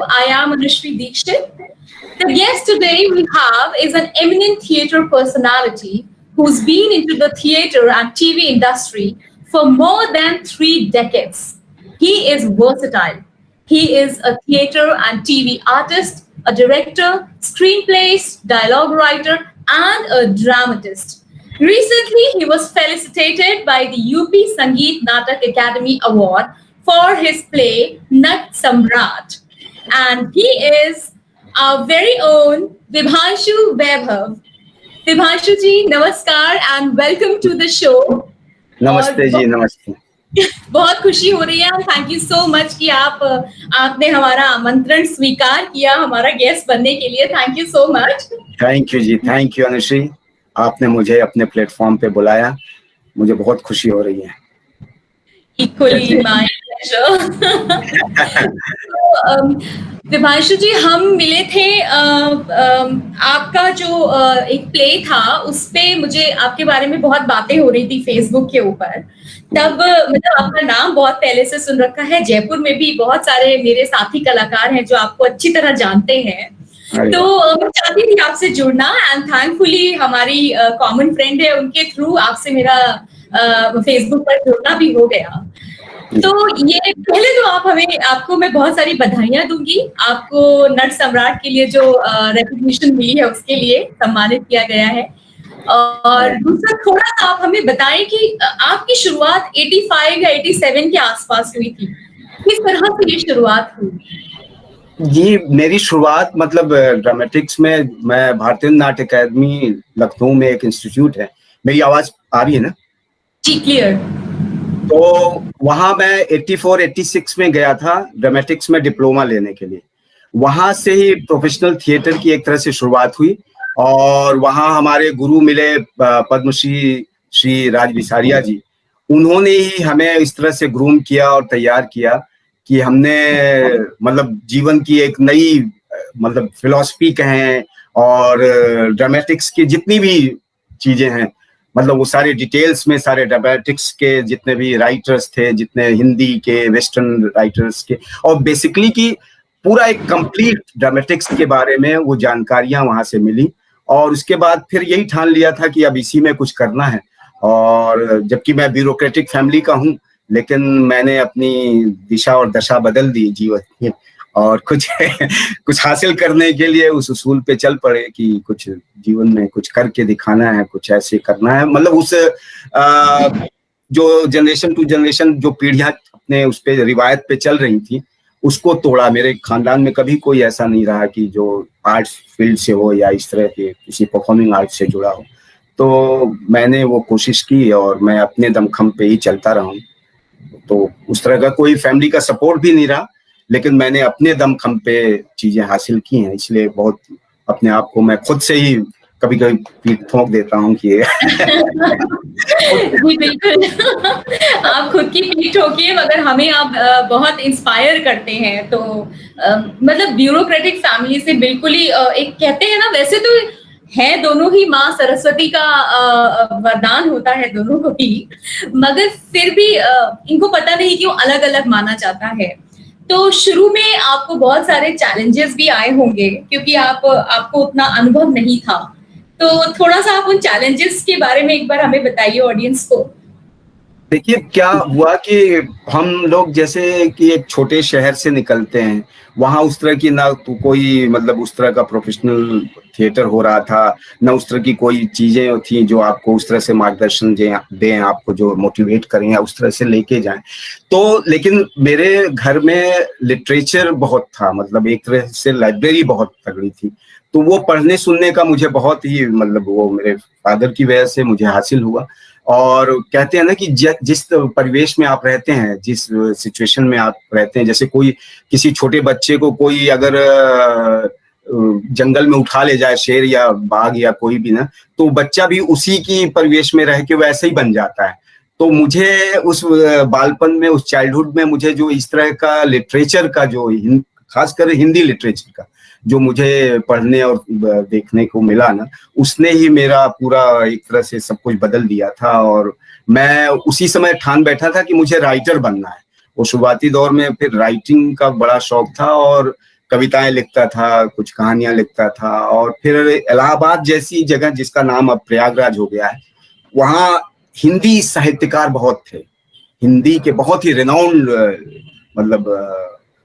I am Anushri Dikshit. The guest today we have is an eminent theatre personality who's been into the theatre and TV industry for more than 3 decades. He is versatile. He is a theatre and TV artist, a director, screenplays, dialogue writer, and a dramatist. Recently, he was felicitated by the UP Sangeet Natak Academy Award for his play Nat Samrat. And he is our very own Vibhanshu Vaibhav. Vibhanshu ji, namaskar and welcome to the show. नमस्ते जी, नमस्ते। बहुत खुशी हो रही है। Thank you so much कि आपने हमारा आमंत्रण स्वीकार किया हमारा गेस्ट बनने के लिए। Thank you so much. Thank you ji, thank you Anushri, आपने मुझे अपने प्लेटफॉर्म पे बुलाया, मुझे बहुत खुशी हो रही है। Equally my pleasure. Vibhanshu ji, हम मिले थे आपका जो एक प्ले था उस पे मुझे आपके बारे में बहुत बातें हो रही थी फेसबुक के ऊपर। तब मतलब आपका नाम बहुत पहले से सुन रखा है, जयपुर में भी बहुत सारे मेरे साथी कलाकार हैं जो आपको अच्छी तरह जानते हैं। तो मैं चाहती थी आपसे जुड़ना एंड थैंकफुली हमारी कॉमन फ्रेंड है, उनके थ्रू आपसे मेरा फेसबुक पर जुड़ना भी हो गया। तो ये पहले तो आपको मैं बहुत सारी बधाइयां दूंगी। आपको नट सम्राट के लिए जो रिकॉग्निशन मिली है उसके लिए सम्मानित किया गया है। और दूसरा थोड़ा सा आप हमें बताएं कि आपकी शुरुआत 85 या 87 के आसपास हुई थी, किस तरह से ये शुरुआत हुई? जी, मेरी शुरुआत मतलब ड्रामेटिक्स में, मैं भारतीय नाट्य अकादमी लखनऊ में एक इंस्टीट्यूट है। मेरी आवाज आ रही है ना? जी, क्लियर। तो वहां मैं 84-86 में गया था ड्रामेटिक्स में डिप्लोमा लेने के लिए। वहां से ही प्रोफेशनल थिएटर की एक तरह से शुरुआत हुई और वहां हमारे गुरु मिले पद्मश्री श्री राज बिसारिया जी। उन्होंने ही हमें इस तरह से ग्रूम किया और तैयार किया कि हमने मतलब जीवन की एक नई मतलब फिलॉसफी कहें और ड्रामेटिक्स की जितनी भी चीजें हैं, मतलब वो सारे डिटेल्स में सारे ड्रामेटिक्स के जितने भी राइटर्स थे, जितने हिंदी के, वेस्टर्न राइटर्स के, और बेसिकली की पूरा एक कंप्लीट ड्रामेटिक्स के बारे में वो जानकारियां वहां से मिली। और उसके बाद फिर यही ठान लिया था कि अब इसी में कुछ करना है। और जबकि मैं ब्यूरोक्रेटिक फैमिली का हूँ, लेकिन मैंने अपनी दिशा और दशा बदल दी जीवन में और कुछ कुछ हासिल करने के लिए उस उसूल पे चल पड़े कि कुछ जीवन में कुछ करके दिखाना है, कुछ ऐसे करना है। मतलब उस जो जनरेशन टू जनरेशन जो पीढ़ियां अपने उस पे रिवायत पे चल रही थी उसको तोड़ा। मेरे खानदान में कभी कोई ऐसा नहीं रहा कि जो आर्ट्स फील्ड से हो या इस तरह के किसी परफॉर्मिंग आर्ट से जुड़ा हो। तो मैंने वो कोशिश की और मैं अपने दमखम पे ही चलता रहा हूँ। तो उस तरह का कोई फैमिली का सपोर्ट भी नहीं रहा, लेकिन मैंने अपने दमखम पे चीजें हासिल की हैं। इसलिए बहुत अपने आप को मैं खुद से ही कभी कभी पीठ ठोक देता हूँ कि जी बिल्कुल। आप खुद की पीठ ठोकिए, मगर हमें आप बहुत इंस्पायर करते हैं। तो मतलब ब्यूरोक्रेटिक फैमिली से बिल्कुल ही एक कहते हैं ना, वैसे तो है दोनों ही माँ सरस्वती का वरदान होता है दोनों को ही, मगर फिर भी इनको पता नहीं क्यों अलग अलग माना जाता है। तो शुरू में आपको बहुत सारे चैलेंजेस भी आए होंगे क्योंकि आपको उतना अनुभव नहीं था। तो थोड़ा सा आप उन चैलेंजेस के बारे में एक बार हमें बताइए ऑडियंस को। देखिए क्या हुआ कि हम लोग जैसे कि एक छोटे शहर से निकलते हैं, वहां उस तरह की ना तो कोई मतलब उस तरह का प्रोफेशनल थिएटर हो रहा था, ना उस तरह की कोई चीजें थी जो आपको उस तरह से मार्गदर्शन दें, आपको जो मोटिवेट करें या उस तरह से लेके जाएं। तो लेकिन मेरे घर में लिटरेचर बहुत था, मतलब एक तरह से लाइब्रेरी बहुत तगड़ी थी। तो वो पढ़ने सुनने का मुझे बहुत ही मतलब वो मेरे फादर की वजह से मुझे हासिल हुआ। और कहते हैं ना कि जिस परिवेश में आप रहते हैं, जिस सिचुएशन में आप रहते हैं, जैसे कोई किसी छोटे बच्चे को कोई अगर जंगल में उठा ले जाए, शेर या बाघ या कोई भी ना, तो बच्चा भी उसी की परिवेश में रह के वैसे ही बन जाता है। तो मुझे उस बालपन में, उस चाइल्डहुड में मुझे जो इस तरह का लिटरेचर का जो खासकर हिंदी लिटरेचर का जो मुझे पढ़ने और देखने को मिला ना, उसने ही मेरा पूरा एक तरह से सब कुछ बदल दिया था। और मैं उसी समय ठान बैठा था कि मुझे राइटर बनना है। वो शुरुआती दौर में फिर राइटिंग का बड़ा शौक था और कविताएं लिखता था, कुछ कहानियां लिखता था। और फिर इलाहाबाद जैसी जगह जिसका नाम अब प्रयागराज हो गया है, वहाँ हिंदी साहित्यकार बहुत थे। हिंदी के बहुत ही रिनाउंड मतलब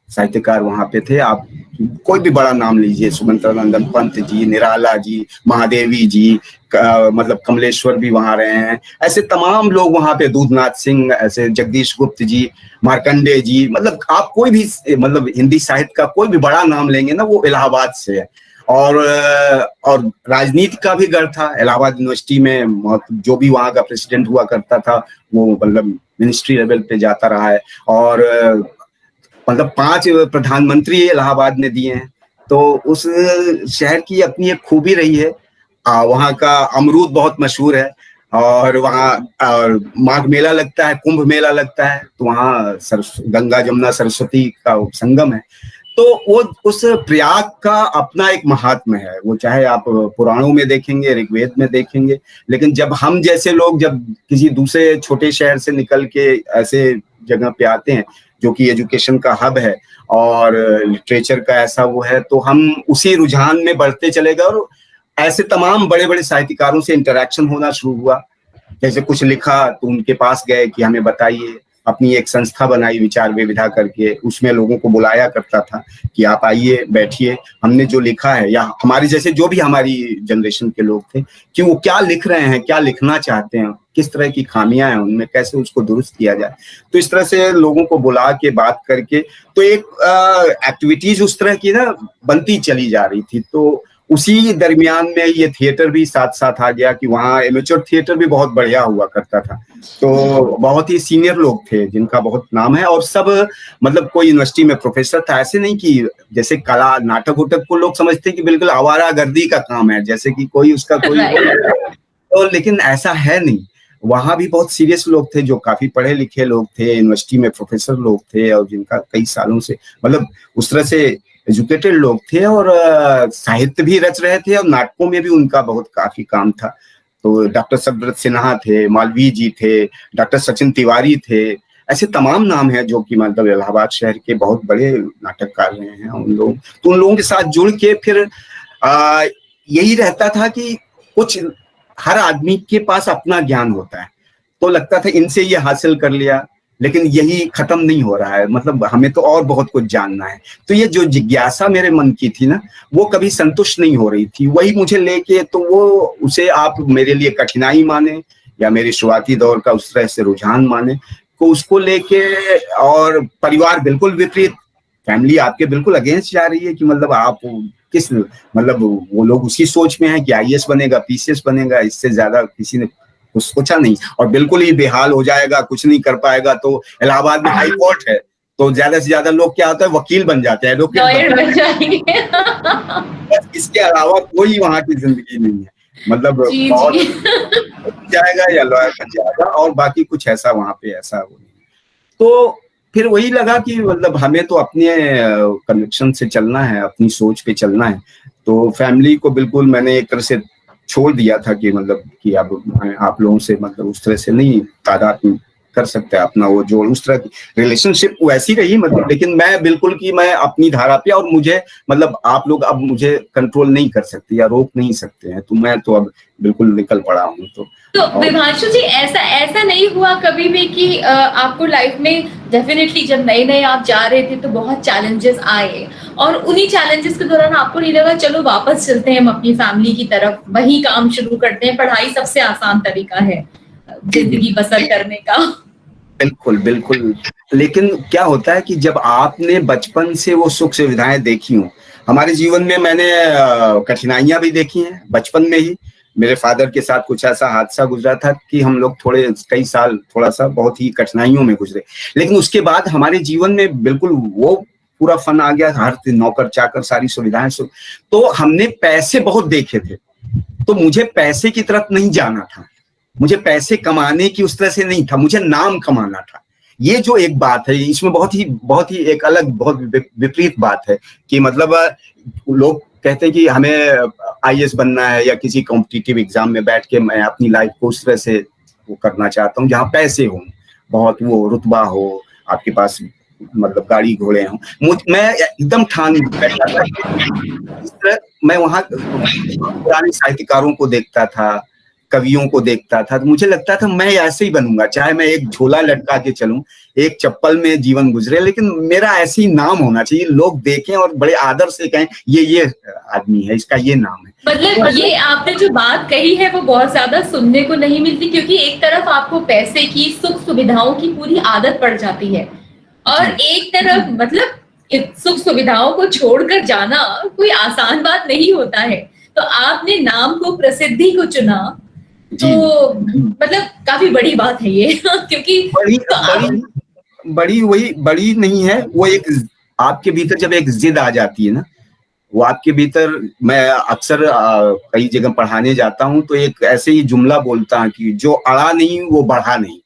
साहित्यकार वहां पे थे। आप कोई भी बड़ा नाम लीजिए, सुमंत्रानंदन पंत जी, निराला जी, महादेवी जी, मतलब कमलेश्वर भी वहां रहे हैं। ऐसे तमाम लोग वहां पे, दूधनाथ सिंह, ऐसे जगदीश गुप्त जी, मार्कंडे जी, मतलब आप कोई भी मतलब हिंदी साहित्य का कोई भी बड़ा नाम लेंगे ना, वो इलाहाबाद से है। और राजनीति का भी गढ़ था इलाहाबाद यूनिवर्सिटी में। जो भी वहाँ का प्रेसिडेंट हुआ करता था वो मतलब मिनिस्ट्री लेवल पे जाता रहा है। और मतलब 5 प्रधानमंत्री इलाहाबाद ने दिए हैं। तो उस शहर की अपनी एक खूबी रही है। वहाँ का अमरूद बहुत मशहूर है। और वहाँ माघ मेला लगता है, कुंभ मेला लगता है, तो वहाँ गंगा जमुना सरस्वती का संगम है। तो वो उस प्रयाग का अपना एक महात्म्य है। वो चाहे आप पुराणों में देखेंगे, ऋग्वेद में देखेंगे, लेकिन जब हम जैसे लोग जब किसी दूसरे छोटे शहर से निकल के ऐसे जगह पे आते हैं जो कि एजुकेशन का हब है और लिटरेचर का ऐसा वो है, तो हम उसी रुझान में बढ़ते चले गए। और ऐसे तमाम बड़े बड़े साहित्यकारों से इंटरेक्शन होना शुरू हुआ। जैसे कुछ लिखा तो उनके पास गए कि हमें बताइए। अपनी एक संस्था बनाई विचार विविधा करके, उसमें लोगों को बुलाया करता था कि आप आइए, बैठिए, हमने जो लिखा है, या हमारे जैसे जो भी हमारी जनरेशन के लोग थे, कि वो क्या लिख रहे हैं, क्या लिखना चाहते हैं, किस तरह की खामियां हैं उनमें, कैसे उसको दुरुस्त किया जाए। तो इस तरह से लोगों को बुला के बात करके तो एक एक्टिविटीज उस तरह की ना बनती चली जा रही थी। तो उसी दरमियान में ये थिएटर भी साथ साथ आ गया कि वहाँ एमेच्योर थिएटर भी बहुत बढ़िया हुआ करता था। तो बहुत ही सीनियर लोग थे जिनका बहुत नाम है, और सब मतलब कोई यूनिवर्सिटी में प्रोफेसर था। ऐसे नहीं कि जैसे कला नाटक उटक को लोग समझते हैं कि बिल्कुल आवारागर्दी का काम है, जैसे कि कोई उसका कोई तो, लेकिन ऐसा है नहीं। वहां भी बहुत सीरियस लोग थे, जो काफी पढ़े लिखे लोग थे, यूनिवर्सिटी में प्रोफेसर लोग थे, और जिनका कई सालों से मतलब उस तरह से एजुकेटेड लोग थे, और साहित्य भी रच रहे थे, और नाटकों में भी उनका बहुत काफी काम था। तो डॉक्टर सब्रत सिन्हा थे, मालवीय जी थे, डॉक्टर सचिन तिवारी थे। ऐसे तमाम नाम हैं जो कि मतलब इलाहाबाद शहर के बहुत बड़े नाटककार रहे हैं उन लोग। तो उन लोगों के साथ जुड़ के फिर यही रहता था कि कुछ हर आदमी के पास अपना ज्ञान होता है, तो लगता था इनसे ये हासिल कर लिया, लेकिन यही खत्म नहीं हो रहा है, मतलब हमें तो और बहुत कुछ जानना है। तो ये जो जिज्ञासा मेरे मन की थी ना, वो कभी संतुष्ट नहीं हो रही थी। वही मुझे लेके, तो वो उसे आप मेरे लिए कठिनाई माने या मेरे शुरुआती दौर का उस तरह से रुझान माने, तो उसको लेके, और परिवार बिल्कुल विपरीत, फैमिली आपके बिल्कुल अगेंस्ट जा रही है कि मतलब आप किस मतलब वो लोग उसी सोच में है कि आईएएस बनेगा, पीसीएस बनेगा, इससे ज्यादा किसी ने कुछ सोचा नहीं, और बिल्कुल ही बेहाल हो जाएगा, कुछ नहीं कर पाएगा। तो इलाहाबाद में हाई कोर्ट है, तो ज्यादा से ज्यादा लोग क्या होता है, वकील बन जाते हैं, लॉयर बन जाएंगे। बस इसके अलावा कोई वहां की जिंदगी नहीं है। मतलब जी बहुत जी। जाएगा या लॉयर बन जाएगा, और बाकी कुछ ऐसा वहां पे ऐसा वो नहीं। तो फिर वही लगा कि मतलब हमें तो अपने कनेक्शन से चलना है, अपनी सोच पे चलना है। तो फैमिली को बिल्कुल मैंने एक तरह से छोड़ दिया था कि मतलब कि अब आप लोगों से मतलब उस तरह से नहीं तादाद कर सकते अपना वो जो उस तरह की रिलेशनशिप वैसी रही, मतलब लेकिन मैं बिल्कुल कि मैं अपनी धारा पे, और मुझे मतलब आप लोग अब मुझे कंट्रोल नहीं कर सकते या रोक नहीं सकते हैं, तो मैं तो अब बिल्कुल निकल पड़ा हूँ। तो विभांशु जी, ऐसा नहीं हुआ कभी भी कि आपको लाइफ में डेफिनेटली जब नए नए आप जा रहे थे तो बहुत चैलेंजेस आए, और उन्हीं चैलेंजेस के दौरान आपको नहीं लगा चलो वापस चलते हैं हम अपनी फैमिली की तरफ, वही काम शुरू करते हैं, पढ़ाई सबसे आसान तरीका है जिंदगी बसर करने का? बिल्कुल बिल्कुल। लेकिन क्या होता है कि जब आपने बचपन से वो सुख सुविधाएं देखी हो, हमारे जीवन में मैंने कठिनाइयां भी देखी हैं बचपन में ही। मेरे फादर के साथ कुछ ऐसा हादसा गुजरा था कि हम लोग थोड़े कई साल थोड़ा सा बहुत ही कठिनाइयों में गुजरे, लेकिन उसके बाद हमारे जीवन में बिल्कुल वो पूरा फन आ गया, हर नौकर चाकर सारी सुविधाएं तो हमने पैसे बहुत देखे थे, तो मुझे पैसे की तरफ नहीं जाना था, मुझे पैसे कमाने की उस तरह से नहीं था, मुझे नाम कमाना था। ये जो एक बात है, इसमें बहुत ही एक अलग बहुत विपरीत बात है कि मतलब लोग कहते हैं कि हमें आईएएस बनना है या किसी कॉम्पिटिटिव एग्जाम में बैठ के मैं अपनी लाइफ को उस तरह से वो करना चाहता हूँ जहाँ पैसे हों, बहुत वो रुतबा हो आपके पास, मतलब गाड़ी घोड़े हों, मैं एकदम ठान बैठा था इस तरह। मैं वहाँ पुराने साहित्यकारों को देखता था, कवियों को देखता था, तो मुझे लगता था मैं ऐसे ही बनूंगा, चाहे मैं एक झोला लटका के चलूं, एक चप्पल में जीवन गुजरे, लेकिन मेरा ऐसे ही नाम होना चाहिए, लोग देखें और बड़े आदर से कहें ये आदमी है, इसका ये नाम है। मतलब ये आपने जो बात कही है वो बहुत ज्यादा सुनने को नहीं मिलती, क्योंकि एक तरफ आपको पैसे की, सुख सुविधाओं की पूरी आदत पड़ जाती है, और एक तरफ मतलब सुख सुविधाओं को छोड़कर जाना कोई आसान बात नहीं होता है। तो आपने नाम को, प्रसिद्धि को चुना, तो मतलब काफी बड़ी बात है ये क्योंकि बड़ी बड़ी वही बड़ी नहीं है, वो एक आपके भीतर जब एक जिद आ जाती है ना, वो आपके भीतर, मैं अक्सर कई जगह पढ़ाने जाता हूं तो एक ऐसे ही जुमला बोलता हूं कि जो अड़ा नहीं वो बढ़ा नहीं।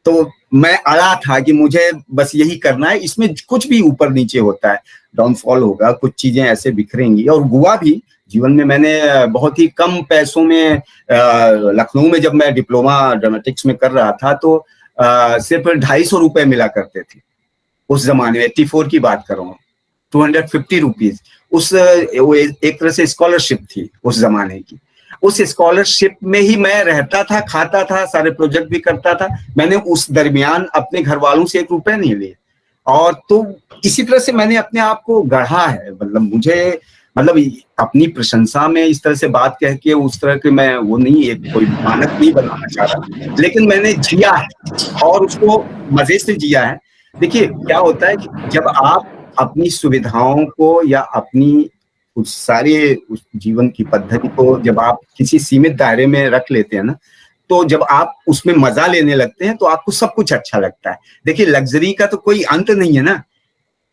तो मैं अड़ा था कि मुझे बस यही करना है, इसमें कुछ भी ऊपर नीचे होता है, डाउनफॉल होगा, कुछ चीजें ऐसे बिखरेंगी, और हुआ भी जीवन में। मैंने बहुत ही कम पैसों में लखनऊ में जब मैं डिप्लोमा ड्रामेटिक्स में कर रहा था तो सिर्फ 250 रुपए मिला करते थे उस जमाने में, 84 की बात कर रहा हूँ, 250 रुपीज। उस वो एक तरह से स्कॉलरशिप थी उस जमाने की। उस स्कॉलरशिप में ही मैं रहता था, खाता था, सारे प्रोजेक्ट भी करता था। मैंने उस दरमियान अपने घर वालों से 1 रुपया नहीं लिए, और तो इसी तरह से मैंने अपने आप को गढ़ा है। मतलब मुझे, मतलब अपनी प्रशंसा में इस तरह से बात कह के उस तरह के मैं वो नहीं, एक कोई मानक नहीं बनाना चाह रहा, लेकिन मैंने जिया है और उसको मजे से जिया है। देखिए क्या होता है कि जब आप अपनी सुविधाओं को या अपनी उस सारे उस जीवन की पद्धति को जब आप किसी सीमित दायरे में रख लेते हैं ना, तो जब आप उसमें मजा लेने लगते हैं तो आपको सब कुछ अच्छा लगता है। देखिए लग्जरी का तो कोई अंत नहीं है ना,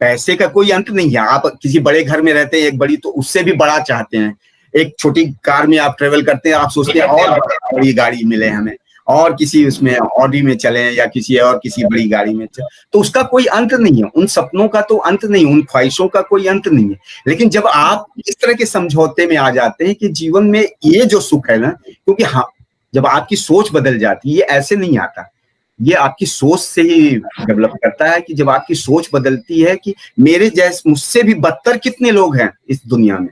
पैसे का कोई अंत नहीं है। आप किसी बड़े घर में रहते हैं, एक बड़ी, तो उससे भी बड़ा चाहते हैं। एक छोटी कार में आप ट्रेवल करते हैं, आप सोचते हैं और बड़ी गाड़ी मिले हमें, और किसी उसमें ऑडी में चले या किसी बड़ी गाड़ी में चले, तो उसका कोई अंत नहीं है। उन सपनों का तो अंत नहीं, उन ख्वाहिशों का कोई अंत नहीं है। लेकिन जब आप इस तरह के समझौते में आ जाते हैं कि जीवन में ये जो सुख है ना, क्योंकि हाँ, जब आपकी सोच बदल जाती है, ये ऐसे नहीं आता, ये आपकी सोच से ही डेवलप करता है। कि जब आपकी सोच बदलती है कि मेरे जैसे, मुझसे भी बदतर कितने लोग हैं इस दुनिया में,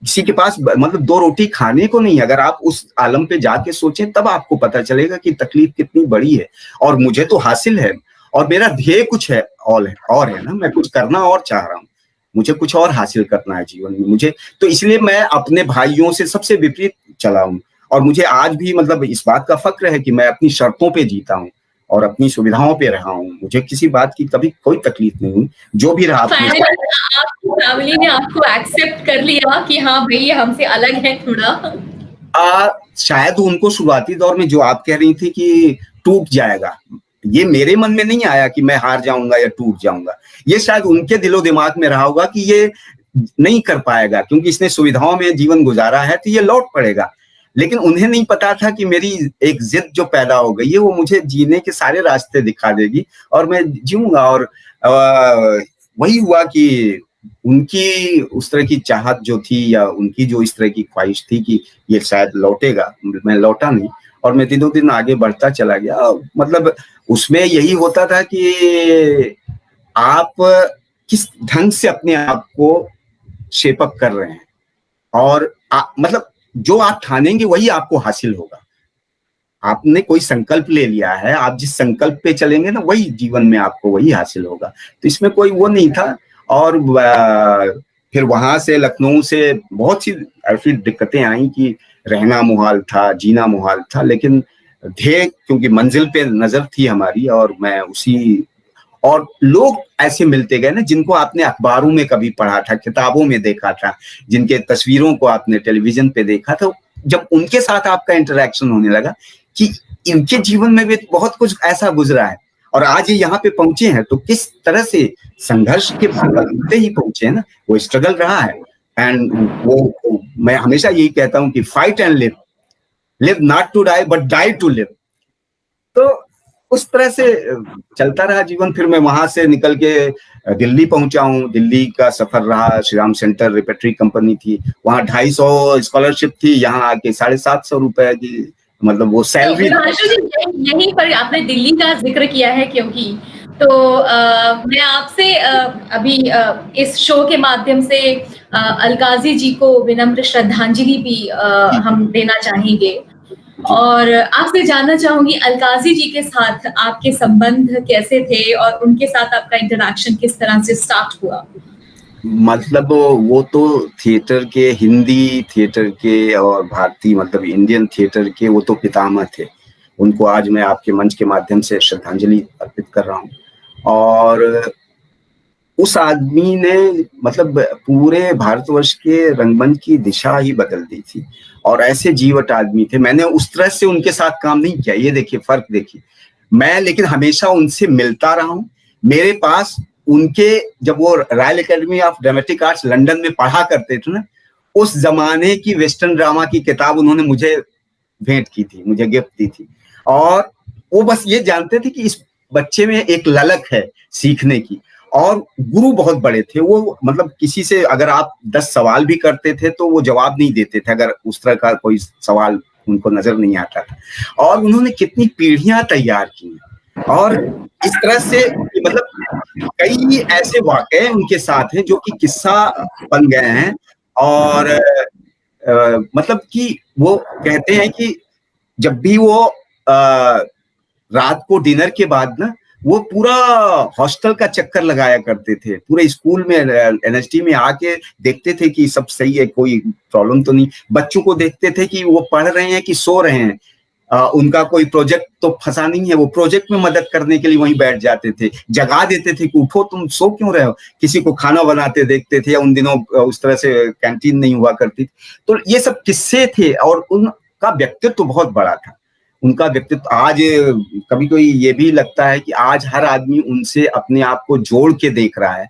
किसी के पास मतलब 2 रोटी खाने को नहीं। अगर आप उस आलम पे जाके सोचें तब आपको पता चलेगा कि तकलीफ कितनी बड़ी है। और मुझे तो हासिल है, और मेरा ध्येय कुछ है और है ना, मैं कुछ करना और चाह रहा हूँ, मुझे कुछ और हासिल करना है जीवन में मुझे। तो इसलिए मैं अपने भाइयों से सबसे विपरीत चला हूँ, और मुझे आज भी मतलब इस बात का फक्र है कि मैं अपनी शर्तों पे जीता हूँ और अपनी सुविधाओं पे रहा हूँ। मुझे किसी बात की कभी कोई तकलीफ नहीं हुई, जो भी रहा। आपकी फैमिली ने आपको एक्सेप्ट कर लिया कि हाँ भाई ये हमसे अलग है थोड़ा? शायद उनको शुरुआती दौर में जो आप कह रही थी कि टूट जाएगा, ये मेरे मन में नहीं आया कि मैं हार जाऊंगा या टूट जाऊंगा। ये शायद उनके दिलो दिमाग में रहा होगा कि ये नहीं कर पाएगा, क्योंकि इसने सुविधाओं में जीवन गुजारा है तो ये लौट पड़ेगा। लेकिन उन्हें नहीं पता था कि मेरी एक जिद जो पैदा हो गई है वो मुझे जीने के सारे रास्ते दिखा देगी और मैं जीऊंगा। और वही हुआ कि उनकी उस तरह की चाहत जो थी या उनकी जो इस तरह की ख्वाहिश थी कि ये शायद लौटेगा, मैं लौटा नहीं, और मैं दिनों दिन आगे बढ़ता चला गया। मतलब उसमें यही होता था कि आप किस ढंग से अपने आप को शेप अप कर रहे हैं, और मतलब जो आप ठानेंगे वही आपको हासिल होगा। आपने कोई संकल्प ले लिया है, आप जिस संकल्प पे चलेंगे ना, वही जीवन में आपको वही हासिल होगा। तो इसमें कोई वो नहीं था। और फिर वहां से, लखनऊ से बहुत सी ऐसी दिक्कतें आई कि रहना मुहाल था, जीना मुहाल था, लेकिन ध्येय, क्योंकि मंजिल पे नजर थी हमारी, और मैं उसी, और लोग ऐसे मिलते गए ना जिनको आपने अखबारों में कभी पढ़ा था, किताबों में देखा था, जिनके तस्वीरों को आपने टेलीविजन पे देखा था, जब उनके साथ आपका इंटरेक्शन होने लगा कि इनके जीवन में भी बहुत कुछ ऐसा गुजरा है और आज ये यहाँ पे पहुंचे हैं, तो किस तरह से संघर्ष के बलबूते ही पहुंचे हैं ना, वो स्ट्रगल रहा है। एंड वो मैं हमेशा यही कहता हूँ कि fight and live, live not to die but die to live. तो उस तरह से चलता रहा जीवन। फिर मैं वहां से निकल के दिल्ली पहुंचा हूँ। दिल्ली का सफर रहा, श्री राम सेंटर रिपेट्री कंपनी थी, वहाँ 250 स्कॉलरशिप थी, यहाँ आके 750 रुपए की मतलब वो सैलरी। यहीं पर आपने दिल्ली का जिक्र किया है, क्योंकि तो मैं आपसे अभी इस शो के माध्यम से अलकाज़ी जी को विनम्र श्रद्धांजलि भी हम देना चाहेंगे और आपसे जानना चाहूंगी अलकाज़ी जी के साथ आपके संबंध कैसे थे और उनके साथ आपका इंटरेक्शन किस तरह से स्टार्ट हुआ? मतलब वो तो थिएटर के, हिंदी थिएटर के और भारतीय मतलब इंडियन थिएटर के वो तो पितामह थे। उनको आज मैं आपके मंच के माध्यम से श्रद्धांजलि अर्पित कर रहा हूँ। और उस आदमी ने मतलब पूरे भारतवर्ष के रंगमंच की दिशा ही बदल दी थी और ऐसे जीवट आदमी थे। मैंने उस तरह से उनके साथ काम नहीं किया, ये देखिए फर्क देखिए। मैं लेकिन हमेशा उनसे मिलता रहा हूँ। मेरे पास उनके, जब वो royal academy of dramatic arts London में पढ़ा करते थे ना, उस जमाने की वेस्टर्न ड्रामा की किताब उन्होंने मुझे भेंट की थी, मुझे गिफ्ट दी थी। और वो बस ये जानते थे कि इस बच्चे में एक ललक है सीखने की। और गुरु बहुत बड़े थे वो, मतलब किसी से अगर आप 10 सवाल भी करते थे तो वो जवाब नहीं देते थे अगर उस तरह का कोई सवाल उनको नजर नहीं आता था। और उन्होंने कितनी पीढ़ियां तैयार की और इस तरह से मतलब कई ऐसे वाकये उनके साथ हैं जो कि किस्सा बन गए हैं। और मतलब कि वो कहते हैं कि जब भी वो रात को डिनर के बाद ना वो पूरा हॉस्टल का चक्कर लगाया करते थे, पूरे स्कूल में एनएसडी में आके देखते थे कि सब सही है, कोई प्रॉब्लम तो नहीं। बच्चों को देखते थे कि वो पढ़ रहे हैं कि सो रहे हैं, उनका कोई प्रोजेक्ट तो फंसा नहीं है, वो प्रोजेक्ट में मदद करने के लिए वहीं बैठ जाते थे। जगा देते थे कि उठो, तुम सो क्यों रहे हो। किसी को खाना बनाते देखते थे, या उन दिनों उस तरह से कैंटीन नहीं हुआ करती। तो ये सब किस्से थे और उनका व्यक्तित्व तो बहुत बड़ा था। उनका व्यक्तित्व आज कभी कोई ये भी लगता है कि आज हर आदमी उनसे अपने आप को जोड़ के देख रहा है,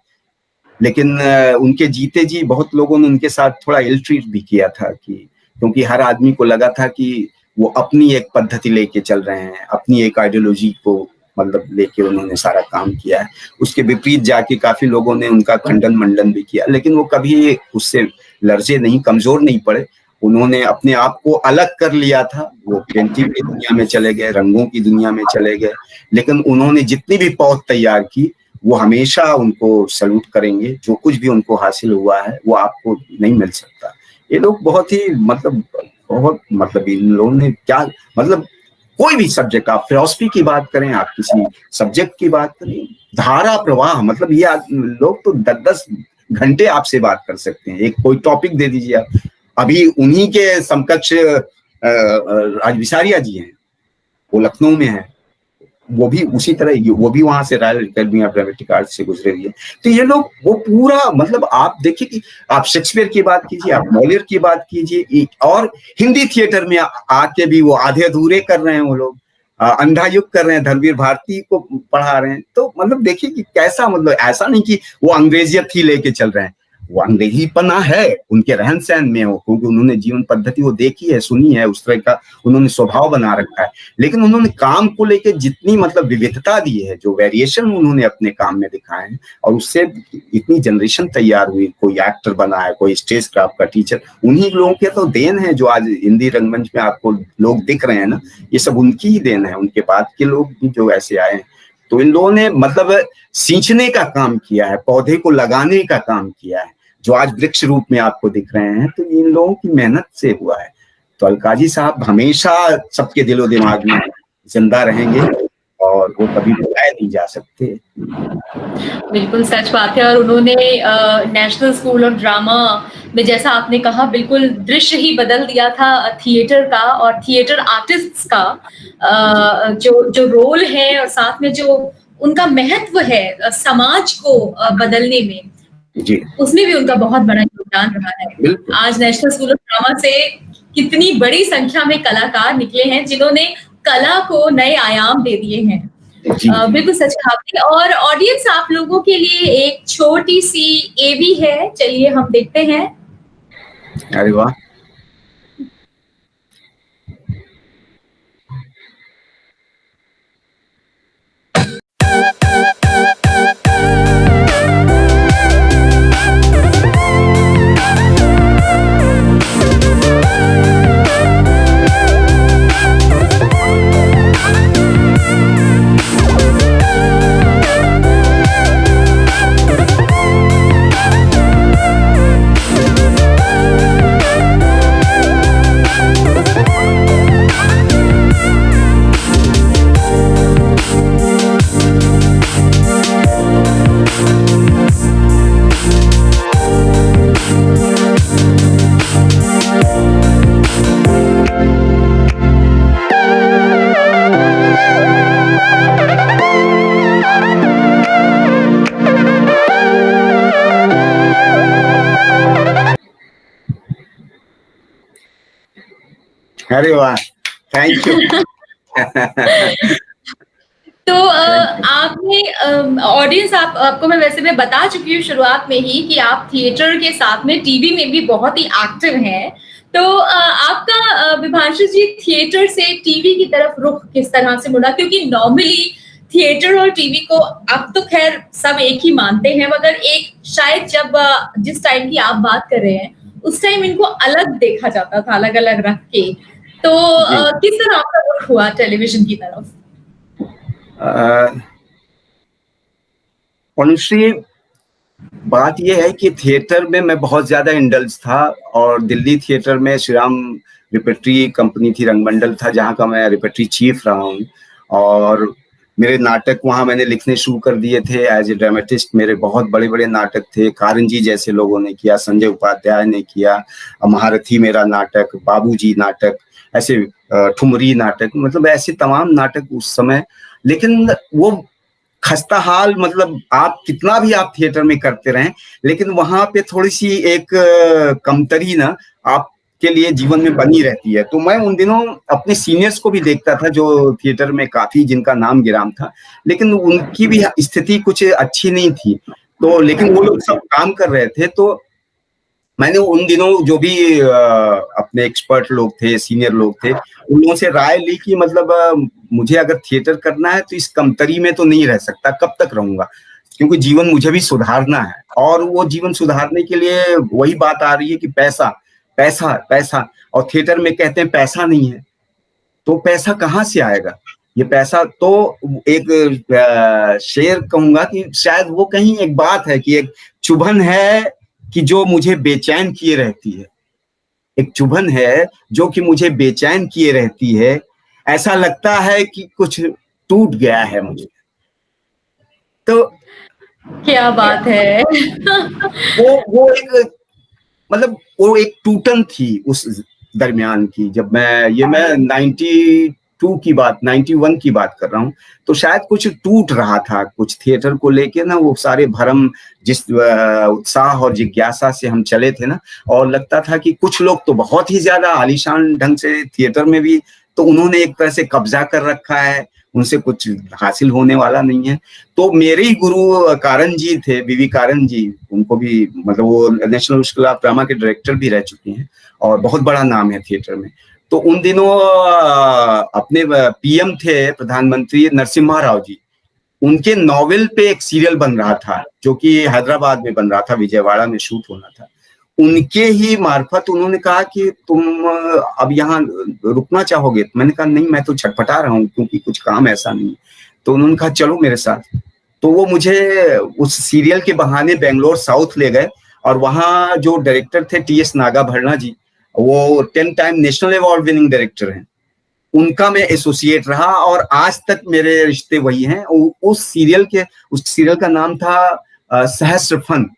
लेकिन उनके जीते जी बहुत लोगों ने उनके साथ थोड़ा इल ट्रीट भी किया था, कि क्योंकि हर आदमी को लगा था कि वो अपनी एक पद्धति लेके चल रहे हैं, अपनी एक आइडियोलॉजी को मतलब लेके उन्होंने सारा काम किया है। उसके विपरीत जाके काफी लोगों ने उनका खंडन मंडन भी किया, लेकिन वो कभी उससे लर्जे नहीं, कमजोर नहीं पड़े। उन्होंने अपने आप को अलग कर लिया था। वो पेंटिंग की दुनिया में चले गए, रंगों की दुनिया में चले गए, लेकिन उन्होंने जितनी भी पौध तैयार की वो हमेशा उनको सल्यूट करेंगे। जो कुछ भी उनको हासिल हुआ है वो आपको नहीं मिल सकता। ये लोग बहुत ही मतलब इन लोगों ने क्या मतलब कोई भी सब्जेक्ट, आप फिलॉसफी की बात करें, आप किसी सब्जेक्ट की बात करें, धारा प्रवाह, मतलब ये लोग तो 10-10 घंटे आपसे बात कर सकते हैं। एक कोई टॉपिक दे दीजिए आप। अभी उन्हीं के समकक्ष राज विसारिया जी हैं, वो लखनऊ में है, वो भी उसी तरह, वो भी वहां से royal academy of dramatic arts से गुजरे हुए। तो ये लोग वो पूरा मतलब आप देखिए कि आप शेक्सपियर की बात कीजिए, आप मॉलियर की बात कीजिए, और हिंदी थिएटर में आके भी वो आधे अधूरे कर रहे हैं वो लोग, अंधा युग कर रहे हैं, धर्मवीर भारती को पढ़ा रहे हैं। तो मतलब देखिए कि कैसा, मतलब ऐसा नहीं कि वो अंग्रेजियत ही लेके चल रहे हैं, वो अंग्रेजीपना है उनके रहन सहन में, हो क्योंकि उन्होंने जीवन पद्धति वो देखी है, सुनी है, उस तरह का उन्होंने स्वभाव बना रखा है। लेकिन उन्होंने काम को लेकर जितनी मतलब विविधता दी है, जो वेरिएशन उन्होंने अपने काम में दिखाए हैं, और उससे इतनी जनरेशन तैयार हुई, कोई एक्टर बना है, कोई स्टेज क्राफ्ट का टीचर, उन्हीं लोगों के तो देन है जो आज हिंदी रंगमंच में आपको लोग दिख रहे हैं ना, ये सब उनकी ही देन है। उनके बाद के लोग भी जो ऐसे आए हैं, तो इन लोगों ने मतलब सींचने का काम किया है, पौधे को लगाने का काम किया है, जो आज वृक्ष रूप में आपको दिख रहे हैं, तो इन लोगों की मेहनत से हुआ है। तो अलकाजी साहब हमेशा सबके दिलो दिमाग में जिंदा रहेंगे और वो कभी भुलाए नहीं जा सकते। बिल्कुल सच बात है। और उन्होंने नेशनल स्कूल ऑफ ड्रामा में, जैसा आपने कहा, बिल्कुल दृश्य ही बदल दिया था थिएटर का और थिएटर आर्टिस्ट्स का जो रोल है, और साथ में जो उनका महत्व है समाज को बदलने में, जी, उसमें भी उनका बहुत बड़ा योगदान रहा है। आज नेशनल स्कूल ऑफ ड्रामा से कितनी बड़ी संख्या में कलाकार निकले हैं जिन्होंने कला को नए आयाम दे दिए हैं। बिल्कुल सच कहा आपने। और ऑडियंस आप लोगों के लिए एक छोटी सी एवी है, चलिए हम देखते हैं। अरे वाह, अरे वाह, थैंक यू। तो आपने ऑडियंस आपको मैं बता चुकी हूँ शुरुआत में ही कि आप थिएटर के साथ में टीवी में भी बहुत ही एक्टिव हैं। तो आपका विभांशु जी थिएटर से टीवी की तरफ रुख किस तरह से मुड़ा? क्योंकि नॉर्मली थिएटर और टीवी को अब तो खैर सब एक ही मानते हैं, मगर एक शायद जब जिस टाइम की आप बात कर रहे हैं उस टाइम इनको अलग देखा जाता था, अलग अलग रख के। तो किस तरह आपका रुख हुआ टेलीविजन की तरफ? अनुश्री, बात यह है कि थिएटर में मैं बहुत ज्यादा इंडल्ज था, और दिल्ली थिएटर में श्री राम रिपेट्री कंपनी थी, रंगमंडल था, जहाँ का मैं रिपेट्री चीफ रहा हूँ। और मेरे नाटक वहाँ मैंने लिखने शुरू कर दिए थे एज ए ड्रामेटिस्ट। मेरे बहुत बड़े बड़े नाटक थे, कारंजी जैसे लोगों ने किया, संजय उपाध्याय ने किया, महारथी मेरा नाटक, बाबूजी नाटक, ऐसे ठुमरी नाटक, मतलब ऐसे तमाम नाटक उस समय। लेकिन वो खस्ता हाल, मतलब आप कितना भी आप थिएटर में करते रहें, लेकिन वहां पे थोड़ी सी एक कमतरी ना आपके लिए जीवन में बनी रहती है। तो मैं उन दिनों अपने सीनियर्स को भी देखता था जो थिएटर में काफी जिनका नाम गिराम था, लेकिन उनकी भी स्थिति कुछ अच्छी नहीं थी। तो लेकिन वो लोग सब काम कर रहे थे। तो मैंने उन दिनों जो भी अपने एक्सपर्ट लोग थे, सीनियर लोग थे, उन लोगों से राय ली कि मतलब मुझे अगर थिएटर करना है तो इस कमतरी में तो नहीं रह सकता, कब तक रहूंगा, क्योंकि जीवन मुझे भी सुधारना है। और वो जीवन सुधारने के लिए वही बात आ रही है कि पैसा पैसा पैसा, और थिएटर में कहते हैं पैसा नहीं है, तो पैसा कहाँ से आएगा? ये पैसा तो एक शेर कहूंगा कि शायद वो कहीं एक बात है कि एक चुभन है कि जो मुझे बेचैन किए रहती है, एक चुभन है जो कि मुझे बेचैन किए रहती है। ऐसा लगता है कि कुछ टूट गया है मुझे। तो क्या बात है। वो एक, मतलब वो एक टूटन थी उस दरमियान की, जब मैं 92 की बात, 91 की बात कर रहा हूँ। तो शायद कुछ टूट रहा था, कुछ थिएटर को लेके ना, वो सारे भरम जिस उत्साह और जिज्ञासा से हम चले थे ना, और लगता था कि कुछ लोग तो बहुत ही ज्यादा आलीशान ढंग से थिएटर में भी, तो उन्होंने एक तरह से कब्जा कर रखा है, उनसे कुछ हासिल होने वाला नहीं है। तो मेरे ही गुरु कारण जी थे, बीवी कारण जी, उनको भी मतलब वो नेशनल स्कूल ऑफ ड्रामा के डायरेक्टर भी रह चुके हैं और बहुत बड़ा नाम है थिएटर में। तो उन दिनों अपने पीएम थे प्रधानमंत्री नरसिम्हा राव जी, उनके नॉवेल पे एक सीरियल बन रहा था जो कि हैदराबाद में बन रहा था, विजयवाड़ा में शूट होना था। उनके ही मार्फत उन्होंने कहा कि तुम अब यहाँ रुकना चाहोगे? मैंने कहा नहीं, मैं तो छटपटा रहा हूँ क्योंकि कुछ काम ऐसा नहीं। तो उन्होंने कहा चलो मेरे साथ। तो वो मुझे उस सीरियल के बहाने बेंगलोर साउथ ले गए, और वहाँ जो डायरेक्टर थे टीएस नागाभरणा जी, वो 10 time national award winning director हैं, उनका मैं एसोसिएट रहा और आज तक मेरे रिश्ते वही हैं। उस सीरियल का नाम था सहस्र फन,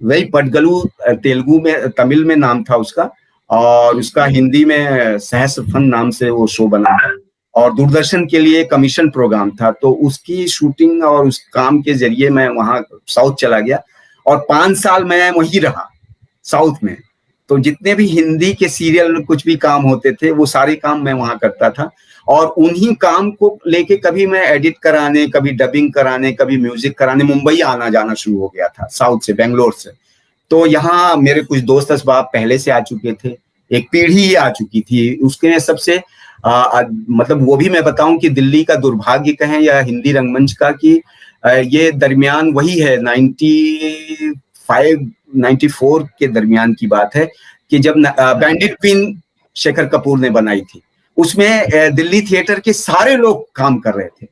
वही पटगलू तेलुगु में, तमिल में नाम था उसका, और उसका हिंदी में सहस्र फन नाम से वो शो बना है, और दूरदर्शन के लिए कमीशन प्रोग्राम था। तो उसकी शूटिंग और उस काम के जरिए मैं वहां साउथ चला गया, और 5 साल मैं वहीं रहा साउथ में। तो जितने भी हिंदी के सीरियल कुछ भी काम होते थे, वो सारे काम मैं वहां करता था, और उन्हीं काम को लेके कभी मैं एडिट कराने, कभी डबिंग कराने, कभी म्यूजिक कराने मुंबई आना जाना शुरू हो गया था, साउथ से, बेंगलोर से। तो यहाँ मेरे कुछ दोस्त असबाब पहले से आ चुके थे, एक पीढ़ी ही आ चुकी थी उसके सबसे। मतलब वो भी मैं बताऊं कि दिल्ली का दुर्भाग्य कहें या हिंदी रंगमंच का, कि ये दरमियान वही है 95 94 के दरमियान की बात है, कि जब बैंडिट क्वीन शेखर कपूर ने बनाई थी, उसमें दिल्ली थिएटर के सारे लोग काम कर रहे थे,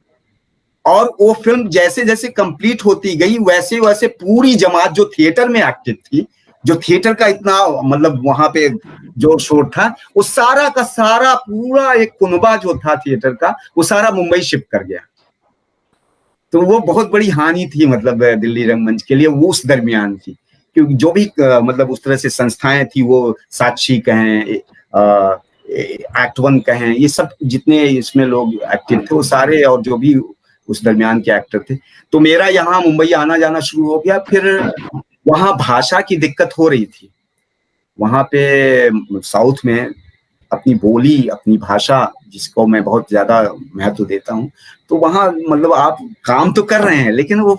और वो फिल्म जैसे जैसे कंप्लीट होती गई वैसे वैसे पूरी जमात जो थिएटर में एक्टिव थी, जो थिएटर का इतना मतलब वहां पे जो शोर था, वो सारा का सारा पूरा एक कुनबा जो था थिएटर का, वो सारा मुंबई शिफ्ट कर गया। तो वो बहुत बड़ी हानि थी मतलब दिल्ली रंगमंच के लिए वो उस दरमियान की, क्योंकि जो भी मतलब उस तरह से संस्थाएं थी, वो साक्षी कहें, एक्ट वन कहें, ये सब जितने इसमें लोग एक्टिव थे वो सारे, और जो भी उस दरमियान के एक्टर थे। तो मेरा यहाँ मुंबई आना जाना शुरू हो गया। फिर वहाँ भाषा की दिक्कत हो रही थी, वहाँ पे साउथ में अपनी बोली, अपनी भाषा, जिसको मैं बहुत ज्यादा महत्व देता हूँ, तो वहाँ मतलब आप काम तो कर रहे हैं लेकिन वो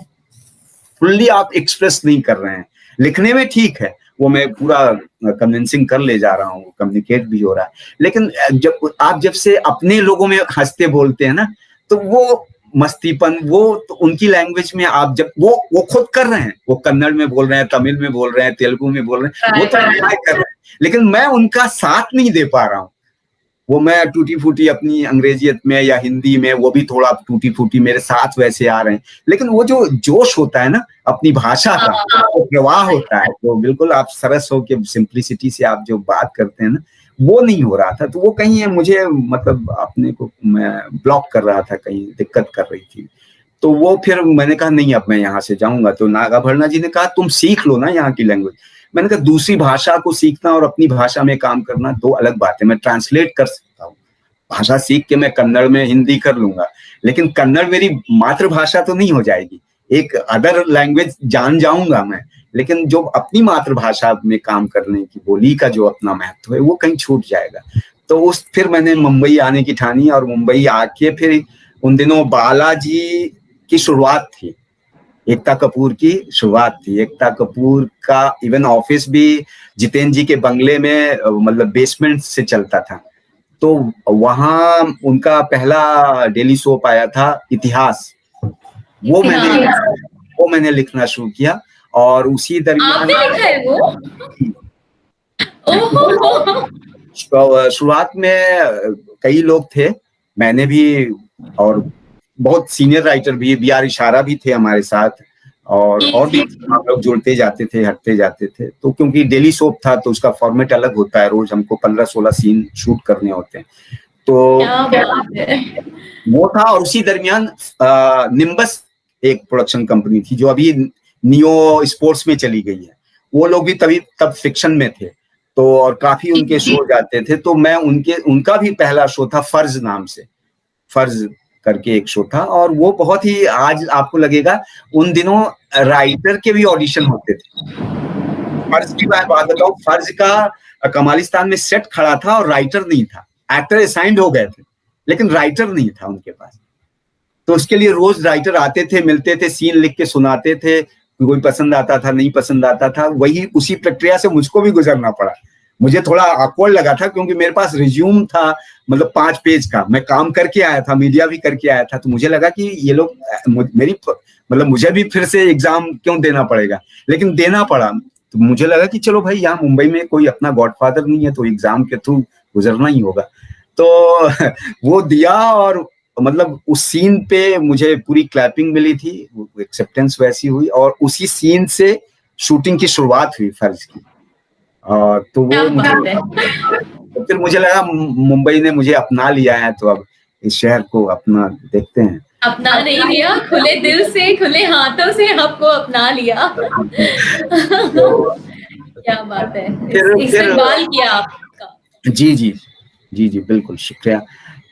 फुल्ली आप एक्सप्रेस नहीं कर रहे हैं। लिखने में ठीक है, वो मैं पूरा कन्विंसिंग कर ले जा रहा हूँ, कम्युनिकेट भी हो रहा है, लेकिन जब से अपने लोगों में हंसते बोलते हैं ना, तो वो मस्तीपन, वो तो उनकी लैंग्वेज में आप जब वो खुद कर रहे हैं, वो कन्नड़ में बोल रहे हैं, तमिल में बोल रहे हैं, तेलुगु में बोल रहे हैं, वो तो ट्राई कर रहे हैं, लेकिन मैं उनका साथ नहीं दे पा रहा हूँ। वो मैं टूटी फूटी अपनी अंग्रेजियत में या हिंदी में, वो भी थोड़ा टूटी फूटी मेरे साथ वैसे आ रहे हैं, लेकिन वो जो जोश होता है ना अपनी भाषा का, वो प्रवाह होता है, तो बिल्कुल आप सरस हो के सिंप्लिसिटी से आप जो बात करते हैं ना, वो नहीं हो रहा था। तो वो कहीं मुझे मतलब अपने को मैं ब्लॉक कर रहा था, कहीं दिक्कत कर रही थी। तो वो फिर मैंने कहा नहीं, अब मैं यहाँ से जाऊंगा। तो नागाभरणा जी ने कहा तुम सीख लो ना यहाँ की लैंग्वेज। मैंने कहा दूसरी भाषा को सीखना और अपनी भाषा में काम करना दो अलग बात है। मैं ट्रांसलेट कर सकता हूँ, भाषा सीख के मैं कन्नड़ में हिंदी कर लूंगा, लेकिन कन्नड़ मेरी मातृभाषा तो नहीं हो जाएगी। एक अदर लैंग्वेज जान जाऊंगा मैं, लेकिन जो अपनी मातृभाषा में काम करने की, बोली का जो अपना महत्व है, वो कहीं छूट जाएगा। तो फिर मैंने मुंबई आने की ठानी, और मुंबई आके फिर उन दिनों बालाजी की शुरुआत थी, एकता कपूर की शुरुआत थी। एकता कपूर का इवन ऑफिस भी जितेंद्र जी के बंगले में मतलब बेसमेंट से चलता था। तो वहां उनका पहला डेली सोप आया था इतिहास, वो मैंने लिखना शुरू किया। और उसी दरमियान आपने लिखा है वो? शुरुआत में कई लोग थे, मैंने भी, और बहुत सीनियर राइटर भी, बी.आर. इशारा भी थे हमारे साथ, और भी हम लोग जुड़ते जाते थे, हटते जाते थे। तो क्योंकि डेली सोप था तो उसका फॉर्मेट अलग होता है, रोज हमको 15-16 सीन शूट करने होते हैं, तो वो था। और उसी दरमियान निम्बस एक प्रोडक्शन कंपनी थी जो अभी नियो स्पोर्ट्स में चली गई है, वो लोग भी तब फिक्शन में थे, तो और काफी उनके शो जाते थे। तो मैं उनका भी पहला शो था फर्ज नाम से, फर्ज करके एक शो था, और वो बहुत ही, आज आपको लगेगा उन दिनों राइटर के भी ऑडिशन होते थे। फर्ज की बात बताऊं, फर्ज का कमालिस्तान में सेट खड़ा था और राइटर नहीं था, एक्टर असाइंड हो गए थे लेकिन राइटर नहीं था उनके पास। तो उसके लिए रोज राइटर आते थे, मिलते थे, सीन लिख के सुनाते थे, कोई पसंद आता था, नहीं पसंद आता था, वही उसी प्रक्रिया से मुझको भी गुजरना पड़ा। मुझे थोड़ा ऑकवर्ड लगा था क्योंकि मेरे पास रिज्यूम था, मतलब 5 पेज का, मैं काम करके आया था, मीडिया भी करके आया था, तो मुझे लगा कि ये लोग मेरी मतलब मुझे भी फिर से एग्जाम क्यों देना पड़ेगा, लेकिन देना पड़ा। तो मुझे लगा कि चलो भाई, यहाँ मुंबई में कोई अपना गॉडफादर नहीं है तो एग्जाम के थ्रू गुजरना ही होगा। तो वो दिया, और मतलब उस सीन पे मुझे पूरी क्लैपिंग मिली थी, एक्सेप्टेंस वैसी हुई, और उसी सीन से शूटिंग की शुरुआत हुई फर्ज की। तो वो फिर मुझे लगा मुंबई ने मुझे अपना लिया है, तो अब इस शहर को अपना देखते हैं। अपना नहीं लिया, खुले दिल से, खुले हाथों से आपको अपना लिया। क्या बात है, इस्तेमाल किया आपका। जी जी जी जी, बिल्कुल, शुक्रिया।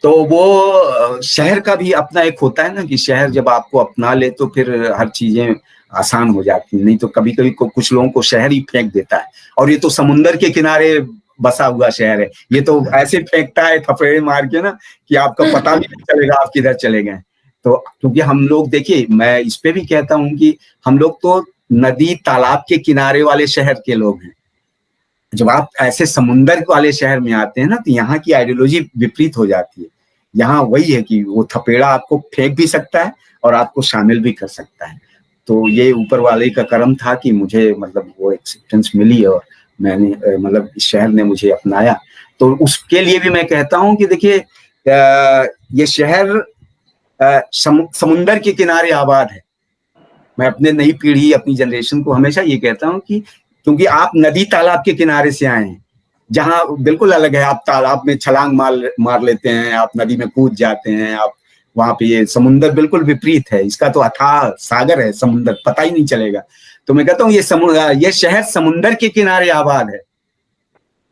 तो वो शहर का भी अपना एक होता है ना, कि शहर जब आपको अपना ले तो फिर हर चीजें आसान हो जाती है, नहीं तो कभी कभी कुछ लोगों को शहर ही फेंक देता है। और ये तो समुंदर के किनारे बसा हुआ शहर है, ये तो ऐसे फेंकता है थपेड़े मार के ना कि आपका पता भी नहीं चलेगा आप किधर चले गए। तो क्योंकि हम लोग, देखिए मैं इस पे भी कहता हूँ कि हम लोग तो नदी तालाब के किनारे वाले शहर के लोग हैं। जब आप ऐसे समुंदर वाले शहर में आते हैं ना, तो यहाँ की आइडियोलॉजी विपरीत हो जाती है। यहाँ वही है कि वो थपेड़ा आपको फेंक भी सकता है और आपको शामिल भी कर सकता है। तो ये ऊपर वाले का करम था कि मुझे मतलब वो एक्सेप्टेंस मिली, और मैंने मतलब इस शहर ने मुझे अपनाया। तो उसके लिए भी मैं कहता हूँ कि देखिए, ये शहर समुंदर के किनारे आबाद है। मैं अपने नई पीढ़ी, अपनी जनरेशन को हमेशा ये कहता हूँ कि क्योंकि आप नदी तालाब के किनारे से आए हैं, जहाँ बिल्कुल अलग है। आप तालाब में छलांग मार लेते हैं, आप नदी में कूद जाते हैं, आप वहां पे, ये समुंदर बिल्कुल विपरीत है, इसका तो अथाह सागर है समुंदर, पता ही नहीं चलेगा। तो मैं कहता हूँ ये शहर समुंदर के किनारे आबाद है।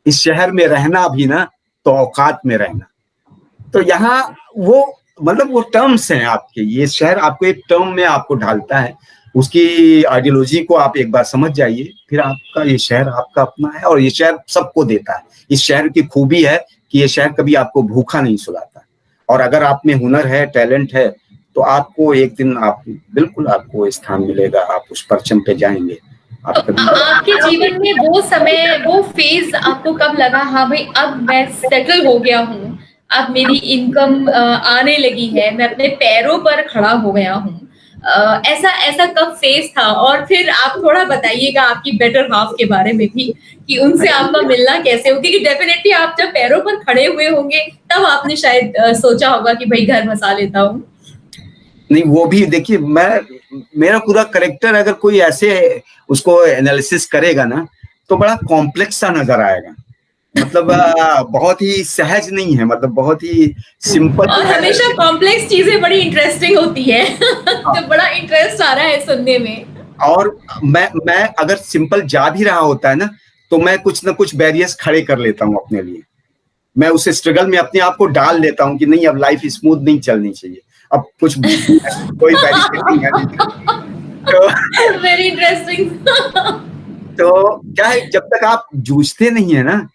इस शहर में रहना भी ना तो औकात में रहना। तो यहाँ वो मतलब वो टर्म्स हैं आपके, ये शहर आपको एक टर्म में आपको ढालता है। उसकी आइडियोलॉजी को आप एक बार समझ जाइए, फिर आपका ये शहर आपका अपना है, और ये शहर सबको देता है। इस शहर की खूबी है कि ये शहर कभी आपको भूखा नहीं सुलाता। और अगर आप में हुनर है, टैलेंट है, तो आपको एक दिन आप बिल्कुल आपको स्थान मिलेगा, आप उस परचम पे जाएंगे। तो आपके जीवन में वो समय, वो फेज आपको कब लगा, हाँ भाई अब मैं सेटल हो गया हूँ, अब मेरी इनकम आने लगी है, मैं अपने पैरों पर खड़ा हो गया हूँ, ऐसा ऐसा कब फेज था? और फिर आप थोड़ा बताइएगा आपकी बेटर हाफ के बारे में भी, कि उनसे आपका मिलना कैसे हो, क्योंकि डेफिनेटली आप जब पैरों पर खड़े हुए होंगे तब आपने शायद सोचा होगा कि भाई घर बसा लेता हूँ। नहीं, वो भी देखिए, मेरा पूरा करेक्टर अगर कोई ऐसे उसको एनालिसिस करेगा ना, तो बड़ा कॉम्प्लेक्स सा नजर आएगा। मतलब बहुत ही सहज नहीं है, मतलब बहुत ही सिंपल और हमेशा कॉम्प्लेक्स चीजें बड़ी इंटरेस्टिंग होती है। तो बड़ा इंटरेस्ट आ रहा है सुनने में। और मैं अगर सिंपल जा भी रहा होता है ना, तो मैं कुछ ना कुछ बैरियर्स खड़े कर लेता हूँ अपने लिए। मैं उस स्ट्रगल में अपने आप को डाल लेता हूँ कि नहीं, अब लाइफ स्मूथ नहीं चलनी चाहिए, अब कुछ कोई बैरिकेडिंग है नहीं। तो वेरी इंटरेस्टिंग। तो क्या है, जब तक आप जूझते नहीं है ना,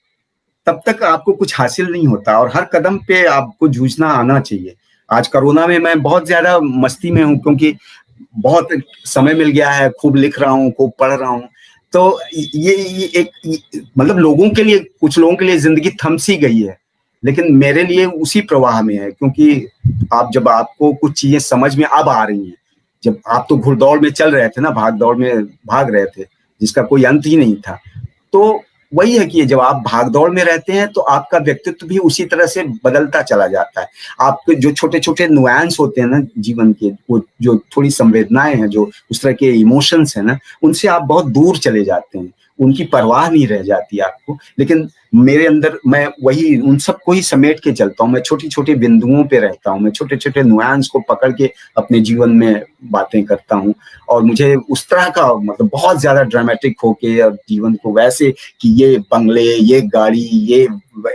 तब तक आपको कुछ हासिल नहीं होता, और हर कदम पे आपको जूझना आना चाहिए। आज कोरोना में मैं बहुत ज्यादा मस्ती में हूँ, क्योंकि बहुत समय मिल गया है, खूब लिख रहा हूँ, खूब पढ़ रहा हूँ। तो ये एक मतलब लोगों के लिए, कुछ लोगों के लिए जिंदगी थम सी गई है, लेकिन मेरे लिए उसी प्रवाह में है। क्योंकि जब आपको कुछ चीजें समझ में अब आ रही हैं, जब आप तो घुड़दौड़ में चल रहे थे ना, भाग दौड़ में भाग रहे थे, जिसका कोई अंत ही नहीं था। तो वही है कि जब आप भागदौड़ में रहते हैं, तो आपका व्यक्तित्व भी उसी तरह से बदलता चला जाता है। आपके जो छोटे छोटे नुआंस होते हैं ना जीवन के, वो जो थोड़ी संवेदनाएं हैं, जो उस तरह के इमोशंस हैं ना, उनसे आप बहुत दूर चले जाते हैं, उनकी परवाह नहीं रह जाती आपको। लेकिन मेरे अंदर मैं वही उन सबको ही समेट के चलता हूँ। मैं छोटी छोटी बिंदुओं पे रहता हूँ, मैं छोटे छोटे नुआंस को पकड़ के अपने जीवन में बातें करता हूँ। और मुझे उस तरह का, मतलब बहुत ज्यादा ड्रामेटिक होके और जीवन को वैसे कि ये बंगले, ये गाड़ी, ये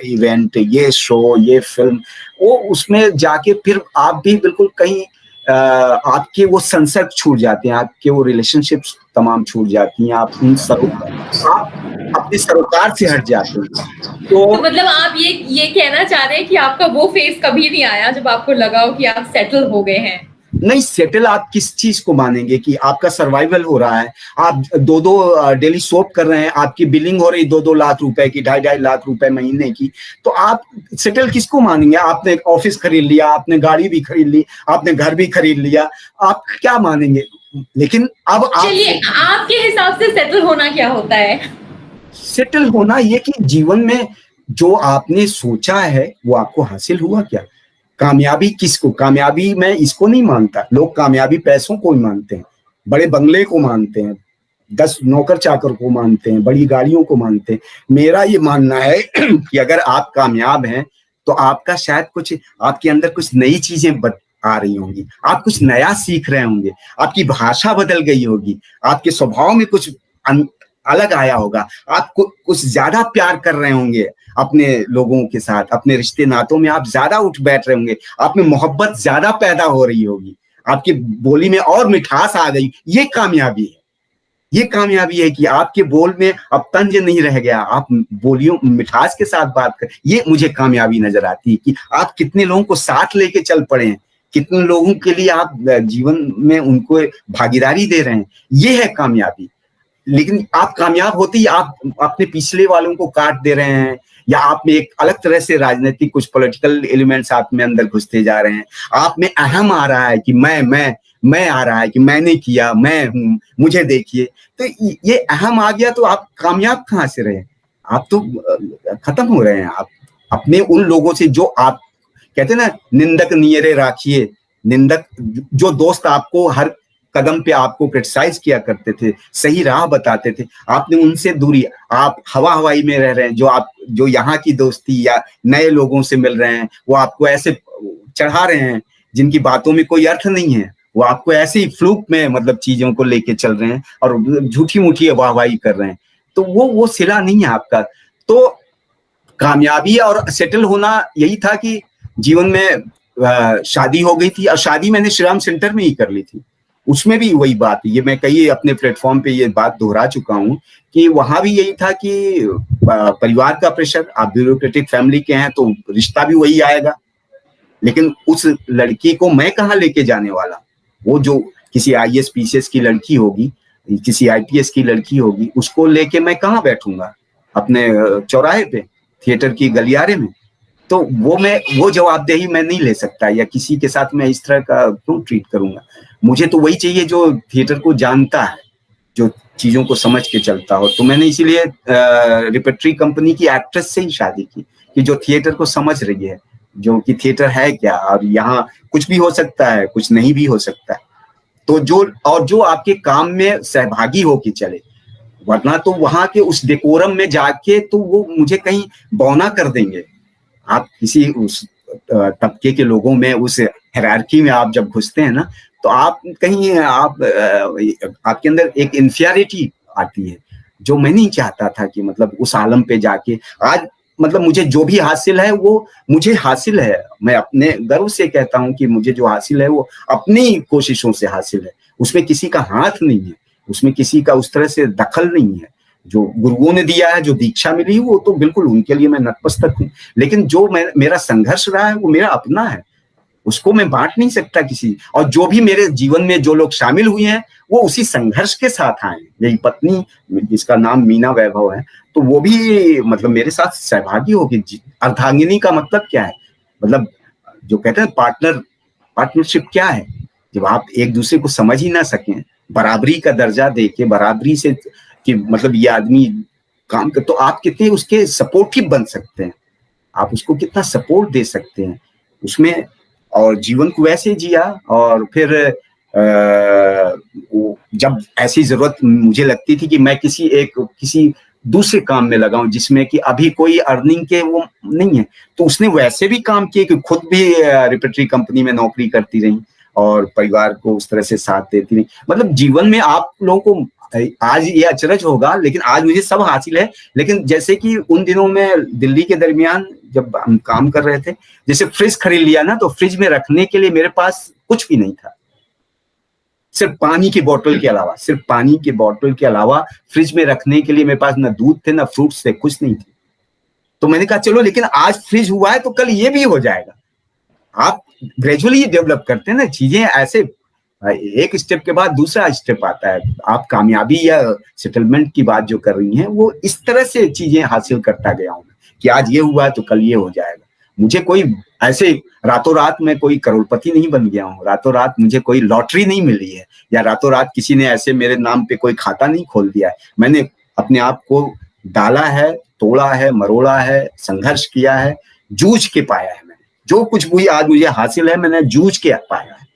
इवेंट, ये शो, ये फिल्म, वो उसमें जाके फिर आप भी बिल्कुल कहीं आपके वो संसर्ग छूट जाते हैं, आपके वो रिलेशनशिप्स तमाम छूट जाती हैं, आप आप अपने सरोकार से हट जाते हैं। तो मतलब आप ये कहना चाह रहे हैं कि आपका वो फेज कभी नहीं आया जब आपको लगा हो कि आप सेटल हो गए हैं? नहीं, सेटल आप किस चीज को मानेंगे कि आपका सर्वाइवल हो रहा है, आप दो दो डेली सोप कर रहे हैं, आपकी बिलिंग हो रही 2-2 लाख रुपए की, 2.5-2.5 लाख रुपए महीने की, तो आप सेटल किसको मानेंगे? आपने ऑफिस खरीद लिया, आपने गाड़ी भी खरीद ली, आपने घर भी खरीद लिया, आप क्या मानेंगे? लेकिन अब आप, चलिए, आपके हिसाब से सेटल होना क्या होता है? सेटल होना ये कि जीवन में जो आपने सोचा है वो आपको हासिल हुआ क्या? कामयाबी किसको, कामयाबी मैं इसको नहीं मानता। लोग कामयाबी पैसों को ही मानते हैं, बड़े बंगले को मानते हैं, 10 नौकर चाकर को मानते हैं, बड़ी गाड़ियों को मानते हैं। मेरा ये मानना है कि अगर आप कामयाब हैं, तो आपका शायद कुछ, आपके अंदर कुछ नई चीजें आ रही होंगी, आप कुछ नया सीख रहे होंगे, आपकी भाषा बदल गई होगी, आपके स्वभाव में कुछ अलग आया होगा, आप कुछ ज्यादा प्यार कर रहे होंगे अपने लोगों के साथ, अपने रिश्ते नातों में आप ज्यादा उठ बैठ रहे होंगे, आप में मोहब्बत ज्यादा पैदा हो रही होगी, आपकी बोली में और मिठास आ गई। ये कामयाबी है। ये कामयाबी है कि आपके बोल में अब तंज नहीं रह गया, आप बोलियों मिठास के साथ बात कर। ये मुझे कामयाबी नजर आती है कि आप कितने लोगों को साथ लेके चल पड़े हैं, कितने लोगों के लिए आप जीवन में उनको भागीदारी दे रहे हैं। ये है कामयाबी। लेकिन आप कामयाब होते ही आप अपने पिछले वालों को काट दे रहे हैं, या आप में एक अलग तरह से राजनीतिक कुछ पॉलिटिकल एलिमेंट्स आप में अंदर घुसते जा रहे हैं। आप में अहम आ रहा है कि मैं आ रहा है कि मैंने किया, मैं हूं, मुझे देखिए। तो ये अहम आ गया तो आप कामयाब कहाँ से रहे? आप तो खत्म हो रहे हैं। आप अपने उन लोगों से जो आप कहते हैं ना, निंदक नियरे राखिए। निंदक, जो दोस्त आपको हर कदम पे आपको क्रिटिसाइज किया करते थे, सही राह बताते थे, आपने उनसे दूरी, आप हवा हवाई में रह रहे हैं। जो यहाँ की दोस्ती या नए लोगों से मिल रहे हैं, वो आपको ऐसे चढ़ा रहे हैं जिनकी बातों में कोई अर्थ नहीं है। वो आपको ऐसे ही फ्लूक में मतलब चीजों को लेके चल रहे हैं और झूठी मूठी वाहवाही कर रहे हैं। तो वो सिला नहीं है आपका। तो कामयाबी और सेटल होना यही था कि जीवन में शादी हो गई थी, और शादी मैंने श्रीराम सेंटर में ही कर ली थी। उसमें भी वही बात, ये मैं कई अपने प्लेटफॉर्म पे ये बात दोहरा चुका हूँ कि वहां भी यही था कि परिवार का प्रेशर, आप ब्यूरोक्रेटिक फैमिली के हैं तो रिश्ता भी वही आएगा, लेकिन उस लड़की को मैं कहाँ लेके जाने वाला? वो जो किसी आईएएस पीसीएस की लड़की होगी, किसी आईपीएस की लड़की होगी, उसको लेके मैं कहाँ बैठूंगा? अपने चौराहे पे, थिएटर की गलियारे में? तो वो जवाबदेही मैं नहीं ले सकता, या किसी के साथ मैं इस तरह का क्यों ट्रीट करूंगा? मुझे तो वही चाहिए जो थिएटर को जानता है, जो चीजों को समझ के चलता हो। तो मैंने इसीलिए रिपेट्री कंपनी की एक्ट्रेस से ही शादी की, कि जो थिएटर को समझ रही है, जो कि थिएटर है क्या, और यहाँ कुछ भी हो सकता है, कुछ नहीं भी हो सकता है। तो जो आपके काम में सहभागी हो के चले, वरना तो वहां के उस डेकोरम में जाके तो वो मुझे कहीं बौना कर देंगे। आप किसी उस तबके के लोगों में, उस हायरार्की में आप जब घुसते हैं ना, तो आप कहीं आपके अंदर एक इंफियरिटी आती है, जो मैं नहीं चाहता था कि मतलब उस आलम पे जाके आज मतलब मुझे जो भी हासिल है वो मुझे हासिल है। मैं अपने गर्व से कहता हूँ कि मुझे जो हासिल है वो अपनी कोशिशों से हासिल है, उसमें किसी का हाथ नहीं है, उसमें किसी का उस तरह से दखल नहीं है। जो गुरुओं ने दिया है, जो दीक्षा मिली, वो तो बिल्कुल उनके लिए मैं नतमस्तक हूँ, लेकिन जो मेरा संघर्ष रहा है वो मेरा अपना है, उसको मैं बांट नहीं सकता किसी। और जो भी मेरे जीवन में जो लोग शामिल हुए हैं वो उसी संघर्ष के साथ आए। मेरी पत्नी, जिसका नाम मीना वैभव है, तो वो भी मतलब मेरे साथ सहभागी होगी। अर्धांगिनी का मतलब क्या है? मतलब जो कहते हैं पार्टनरशिप क्या है? जब आप एक दूसरे को समझ ही ना सकें, बराबरी का दर्जा दे के, बराबरी से कि मतलब ये आदमी काम कर, तो आप कितने उसके सपोर्टिव बन सकते हैं, आप उसको कितना सपोर्ट दे सकते हैं उसमें। और जीवन को वैसे जिया। और फिर जब ऐसी जरूरत मुझे लगती थी कि मैं किसी दूसरे काम में लगाऊं जिसमें कि अभी कोई अर्निंग के वो नहीं है, तो उसने वैसे भी काम किए कि खुद भी रिपेट्री कंपनी में नौकरी करती रही और परिवार को उस तरह से साथ देती रही। मतलब जीवन में आप लोगों को आज ये अचरज होगा, लेकिन आज मुझे सब हासिल है। लेकिन जैसे कि उन दिनों में दिल्ली के दरमियान जब हम काम कर रहे थे, जैसे फ्रिज खरीद लिया ना, तो फ्रिज में रखने के लिए मेरे पास कुछ भी नहीं था, सिर्फ पानी की बोतल के अलावा, सिर्फ पानी की बोतल के अलावा फ्रिज में रखने के लिए मेरे पास ना दूध थे, ना फ्रूट्स थे, कुछ नहीं थे। तो मैंने कहा चलो, लेकिन आज फ्रिज हुआ है तो कल ये भी हो जाएगा। आप ग्रेजुअली डेवलप करते हैं ना चीजें, ऐसे एक स्टेप के बाद दूसरा स्टेप आता है। आप कामयाबी या सेटलमेंट की बात जो कर रही हैं, वो इस तरह से चीजें हासिल करता गया हूं कि आज ये हुआ है तो कल ये हो जाएगा। मुझे कोई ऐसे रातों रात में कोई करोड़पति नहीं बन गया हूँ, रातों रात मुझे कोई लॉटरी नहीं मिली है, या रातों रात किसी ने ऐसे मेरे नाम पे कोई खाता नहीं खोल दिया है। मैंने अपने आप को डाला है, तोड़ा है, मरोड़ा है, संघर्ष किया है, जूझ के पाया है। मैंने जो कुछ भी आज मुझे हासिल है, मैंने जूझ के पाया है।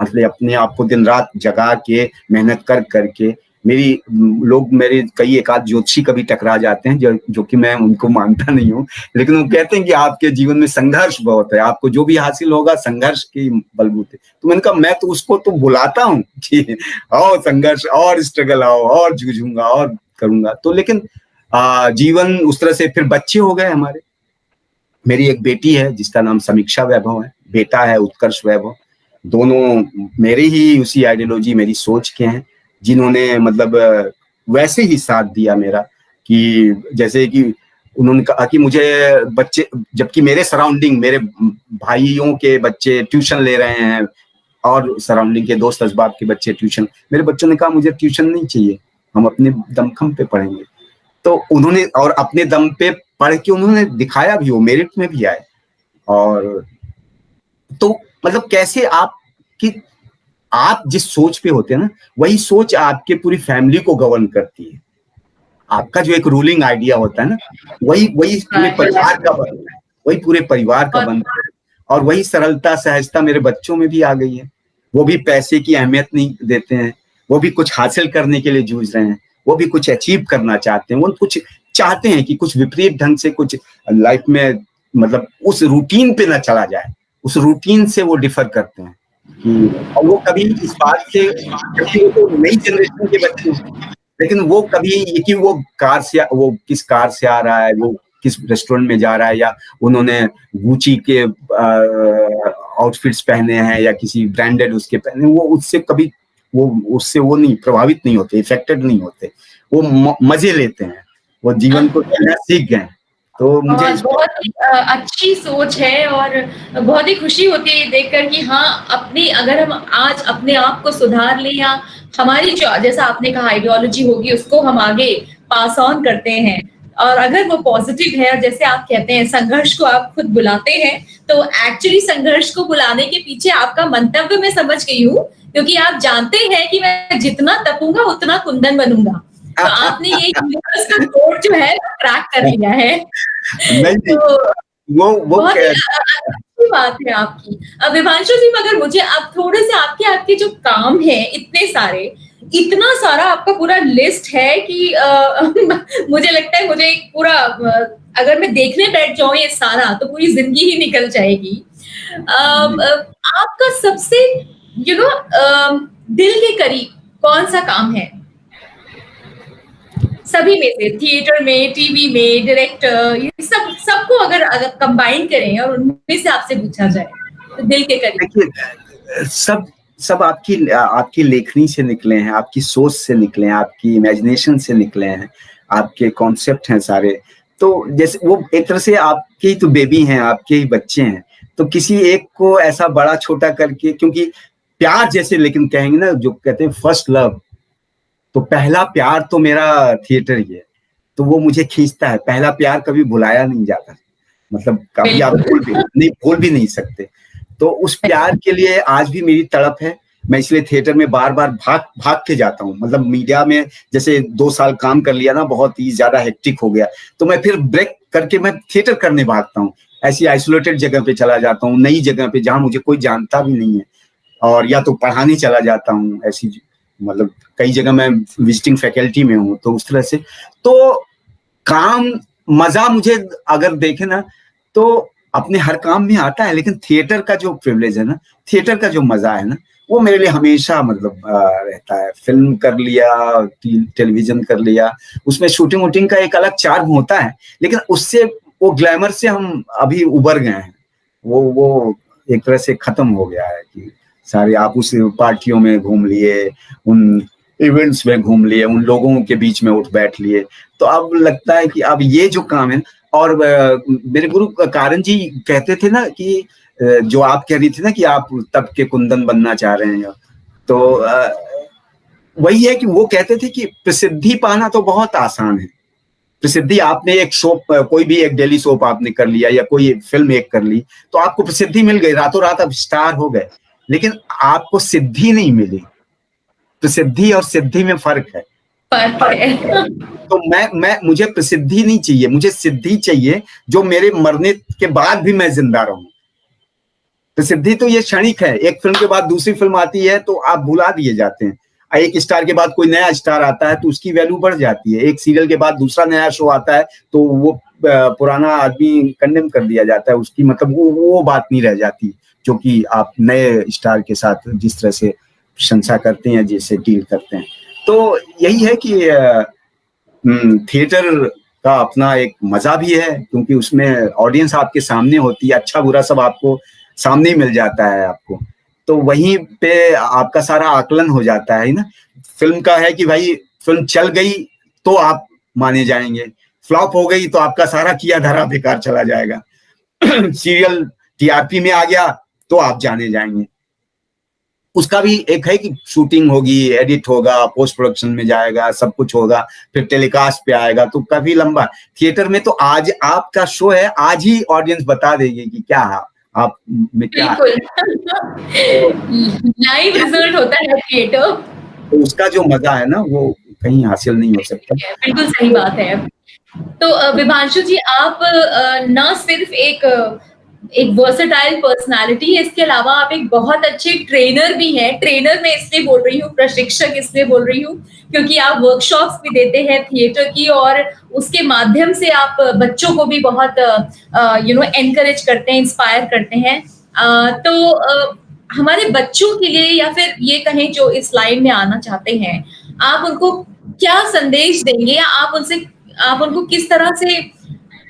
मतलब अपने आप को दिन रात जगा के मेहनत करके। मेरे कई एक आध ज्योतिषी कभी टकरा जाते हैं, जो कि मैं उनको मानता नहीं हूँ, लेकिन वो कहते हैं कि आपके जीवन में संघर्ष बहुत है, आपको जो भी हासिल होगा संघर्ष के बलबूते। तो मैंने कहा मैं तो उसको तो बुलाता हूँ कि आओ संघर्ष और स्ट्रगल, आओ और जूझूंगा और करूंगा। तो लेकिन जीवन उस तरह से। फिर बच्चे हो गए हमारे। मेरी एक बेटी है जिसका नाम समीक्षा वैभव है, बेटा है उत्कर्ष वैभव। दोनों मेरे ही उसी आइडियोलॉजी, मेरी सोच के हैं, जिन्होंने मतलब वैसे ही साथ दिया मेरा, कि जैसे कि उन्होंने कहा कि मुझे बच्चे, जबकि मेरे सराउंडिंग, मेरे भाइयों के बच्चे ट्यूशन ले रहे हैं और सराउंडिंग के दोस्त असबाब के बच्चे ट्यूशन, मेरे बच्चों ने कहा मुझे ट्यूशन नहीं चाहिए, हम अपने दमखम पे पढ़ेंगे। तो उन्होंने, और अपने दम पे पढ़ के उन्होंने दिखाया भी, वो मेरिट में भी आए। और तो मतलब कैसे आप जिस सोच पे होते हैं ना, वही सोच आपके पूरी फैमिली को गवर्न करती है। आपका जो एक रूलिंग आइडिया होता है ना, वही पूरे परिवार का बनता है, वही पूरे परिवार का बनता है। और वही सरलता सहजता मेरे बच्चों में भी आ गई है। वो भी पैसे की अहमियत नहीं देते हैं, वो भी कुछ हासिल करने के लिए जूझ रहे हैं, वो भी कुछ अचीव करना चाहते हैं, वो कुछ चाहते हैं कि कुछ विपरीत ढंग से कुछ लाइफ में, मतलब उस रूटीन पे ना चला जाए, उस रूटीन से वो डिफर करते हैं। और वो कभी इस बात से, क्योंकि वो तो नई जनरेशन के बच्चे हैं, लेकिन वो कभी ये कि वो किस कार से आ रहा है, वो किस रेस्टोरेंट में जा रहा है, या उन्होंने गुची के आउटफिट्स पहने हैं या किसी ब्रांडेड उसके पहने, वो उससे कभी उससे वो नहीं प्रभावित नहीं होते, इफेक्टेड नहीं होते, वो मजे लेते हैं, वो जीवन को जीना सीख गए। तो मुझे बहुत ही अच्छी सोच है और बहुत ही खुशी होती है देखकर कि हाँ, अपनी अगर हम आज अपने आप को सुधार लें या हमारी जो जैसा आपने कहा आइडियोलॉजी होगी उसको हम आगे पास ऑन करते हैं और अगर वो पॉजिटिव है और जैसे आप कहते हैं संघर्ष को आप खुद बुलाते हैं, तो एक्चुअली संघर्ष को बुलाने के पीछे आपका मंतव्य मैं समझ गई हूँ, क्योंकि आप जानते हैं कि मैं जितना तपूंगा उतना कुंदन बनूंगा। तो आपने ये यूनिवर्स का कोड जो है क्रैक कर लिया है। नहीं, तो वो बहुत ही अच्छी बात है आपकी। विभांशु जी, मगर मुझे अब थोड़े से आपके जो काम हैं इतने सारे, इतना सारा आपका पूरा लिस्ट है कि मुझे लगता है मुझे एक पूरा अगर मैं देखने बैठ जाऊं ये सारा तो पूरी जिंदगी ही निकल जाएगी। आपका सबसे दिल के करीब कौन सा काम है सभी में से? थिएटर में, टीवी में, डायरेक्टर, ये सबको अगर कंबाइन करें और उनमें से आपसे पूछा जाए तो दिल के करीब। देखिए, सब आपकी लेखनी से निकले हैं, आपकी सोच से निकले हैं, आपकी इमेजिनेशन से निकले हैं, आपके कॉन्सेप्ट हैं सारे। तो जैसे वो एक तरह से आपके ही तो बेबी हैं, आपके ही बच्चे हैं, तो किसी एक को ऐसा बड़ा छोटा करके, क्योंकि प्यार जैसे लेकिन कहेंगे ना, जो कहते हैं फर्स्ट लव, तो पहला प्यार तो मेरा थिएटर ही है, तो वो मुझे खींचता है। पहला प्यार कभी भुलाया नहीं जाता, मतलब कभी आप भूल भी नहीं सकते। तो उस प्यार के लिए आज भी मेरी तड़प है। मैं इसलिए थिएटर में बार बार भाग के जाता हूँ। मतलब मीडिया में जैसे 2 साल काम कर लिया ना, बहुत ही ज्यादा हेक्टिक हो गया, तो मैं फिर ब्रेक करके मैं थिएटर करने भागता हूँ। ऐसी आइसोलेटेड जगह पे चला जाता हूँ, नई जगह पे जहाँ मुझे कोई जानता भी नहीं है, और या तो पढ़ाने चला जाता हूँ। ऐसी मतलब कई जगह मैं विजिटिंग फैकल्टी में हूँ, तो उस तरह से तो काम मजा मुझे अगर देखे ना तो अपने हर काम में आता है, लेकिन थिएटर का जो प्रिविलेज है ना, थिएटर का जो मजा है ना, वो मेरे लिए हमेशा मतलब रहता है। फिल्म कर लिया, टेलीविजन कर लिया, उसमें शूटिंग वूटिंग का एक अलग चार्म होता है, लेकिन उससे वो ग्लैमर से हम अभी उबर गए हैं। वो एक तरह से खत्म हो गया है कि सारे आप उस पार्टियों में घूम लिए, उन इवेंट्स में घूम लिए, उन लोगों के बीच में उठ बैठ लिए। तो अब लगता है कि अब ये जो काम है, और मेरे गुरु कारण जी कहते थे ना कि जो आप कह रही थी ना कि आप तब के कुंदन बनना चाह रहे हैं, तो वही है कि वो कहते थे कि प्रसिद्धि पाना तो बहुत आसान है। प्रसिद्धि आपने एक शो, कोई भी एक डेली सोप आपने कर लिया या कोई फिल्म एक कर ली, तो आपको प्रसिद्धि मिल गई, रातों रात आप स्टार हो गए, लेकिन आपको सिद्धि नहीं मिली। प्रसिद्धि और सिद्धि में फर्क है। तो मुझे प्रसिद्धि नहीं चाहिए, मुझे सिद्धि चाहिए जो मेरे मरने के बाद भी मैं जिंदा रहूं। प्रसिद्धि तो ये क्षणिक है, एक फिल्म के बाद दूसरी फिल्म आती है तो आप भुला दिए जाते हैं। एक स्टार के बाद कोई नया स्टार आता है तो उसकी वैल्यू बढ़ जाती है। एक सीरियल के बाद दूसरा नया शो आता है तो वो पुराना आदमी कंडेम कर दिया जाता है, उसकी मतलब वो बात नहीं रह जाती जो कि आप नए स्टार के साथ जिस तरह से प्रशंसा करते हैं, जैसे डील करते हैं। तो यही है कि थिएटर का अपना एक मजा भी है, क्योंकि उसमें ऑडियंस आपके सामने होती है, अच्छा बुरा सब आपको सामने ही मिल जाता है आपको, तो वहीं पे आपका सारा आकलन हो जाता है ना। फिल्म का है कि भाई फिल्म चल गई तो आप माने जाएंगे, फ्लॉप हो गई तो आपका सारा किया धरा बेकार चला जाएगा। सीरियल टीआरपी में आ गया तो आप जाने जाएंगे। उसका भी एक है कि शूटिंग होगी, एडिट होगा, पोस्ट प्रोडक्शन में जाएगा, सब कुछ होगा, फिर टेलीकास्ट पे आएगा, तो काफी लंबा। थिएटर में तो आज आपका शो है, आज ही ऑडियंस बता देगी कि क्या आप में क्या लाइव रिजल्ट होता है थिएटर, तो उसका जो मजा है ना वो कहीं हासिल नहीं हो सकता। बिल्कुल सही बात है। तो विभांशु जी, आप न सिर्फ एक वर्सेटाइल पर्सनालिटी है, इसके अलावा आप एक बहुत अच्छे ट्रेनर भी हैं। ट्रेनर मैं इसलिए बोल रही हूँ, प्रशिक्षक इसलिए बोल रही हूँ क्योंकि आप वर्कशॉप्स भी देते हैं थिएटर की, और उसके माध्यम से आप बच्चों को भी बहुत एनकरेज करते हैं, इंस्पायर करते हैं। तो हमारे बच्चों के लिए, या फिर ये कहें जो इस लाइन में आना चाहते हैं, आप उनको क्या संदेश देंगे, या आप उनको किस तरह से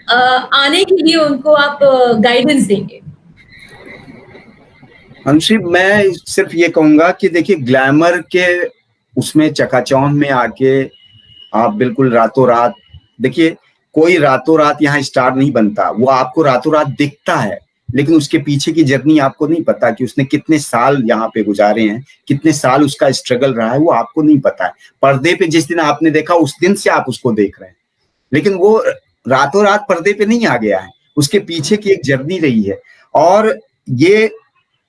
आने के लिए उनको आप गाइडेंस देंगे? अनुश्री, मैं सिर्फ ये कहूंगा कि देखिए, ग्लैमर के उसमें चकाचौंध में आके आप बिल्कुल रातों रात, देखिए कोई रातों रात यहाँ स्टार नहीं बनता, वो आपको रातों रात दिखता है, लेकिन उसके पीछे की जर्नी आपको नहीं पता कि उसने कितने साल यहाँ पे गुजारे हैं, कितने साल उसका स्ट्रगल रहा है, वो आपको नहीं पता है। पर्दे पे जिस दिन आपने देखा उस दिन से आप उसको देख रहे हैं, लेकिन वो रातों रात पर्दे पे नहीं आ गया है, उसके पीछे की एक जर्नी रही है। और ये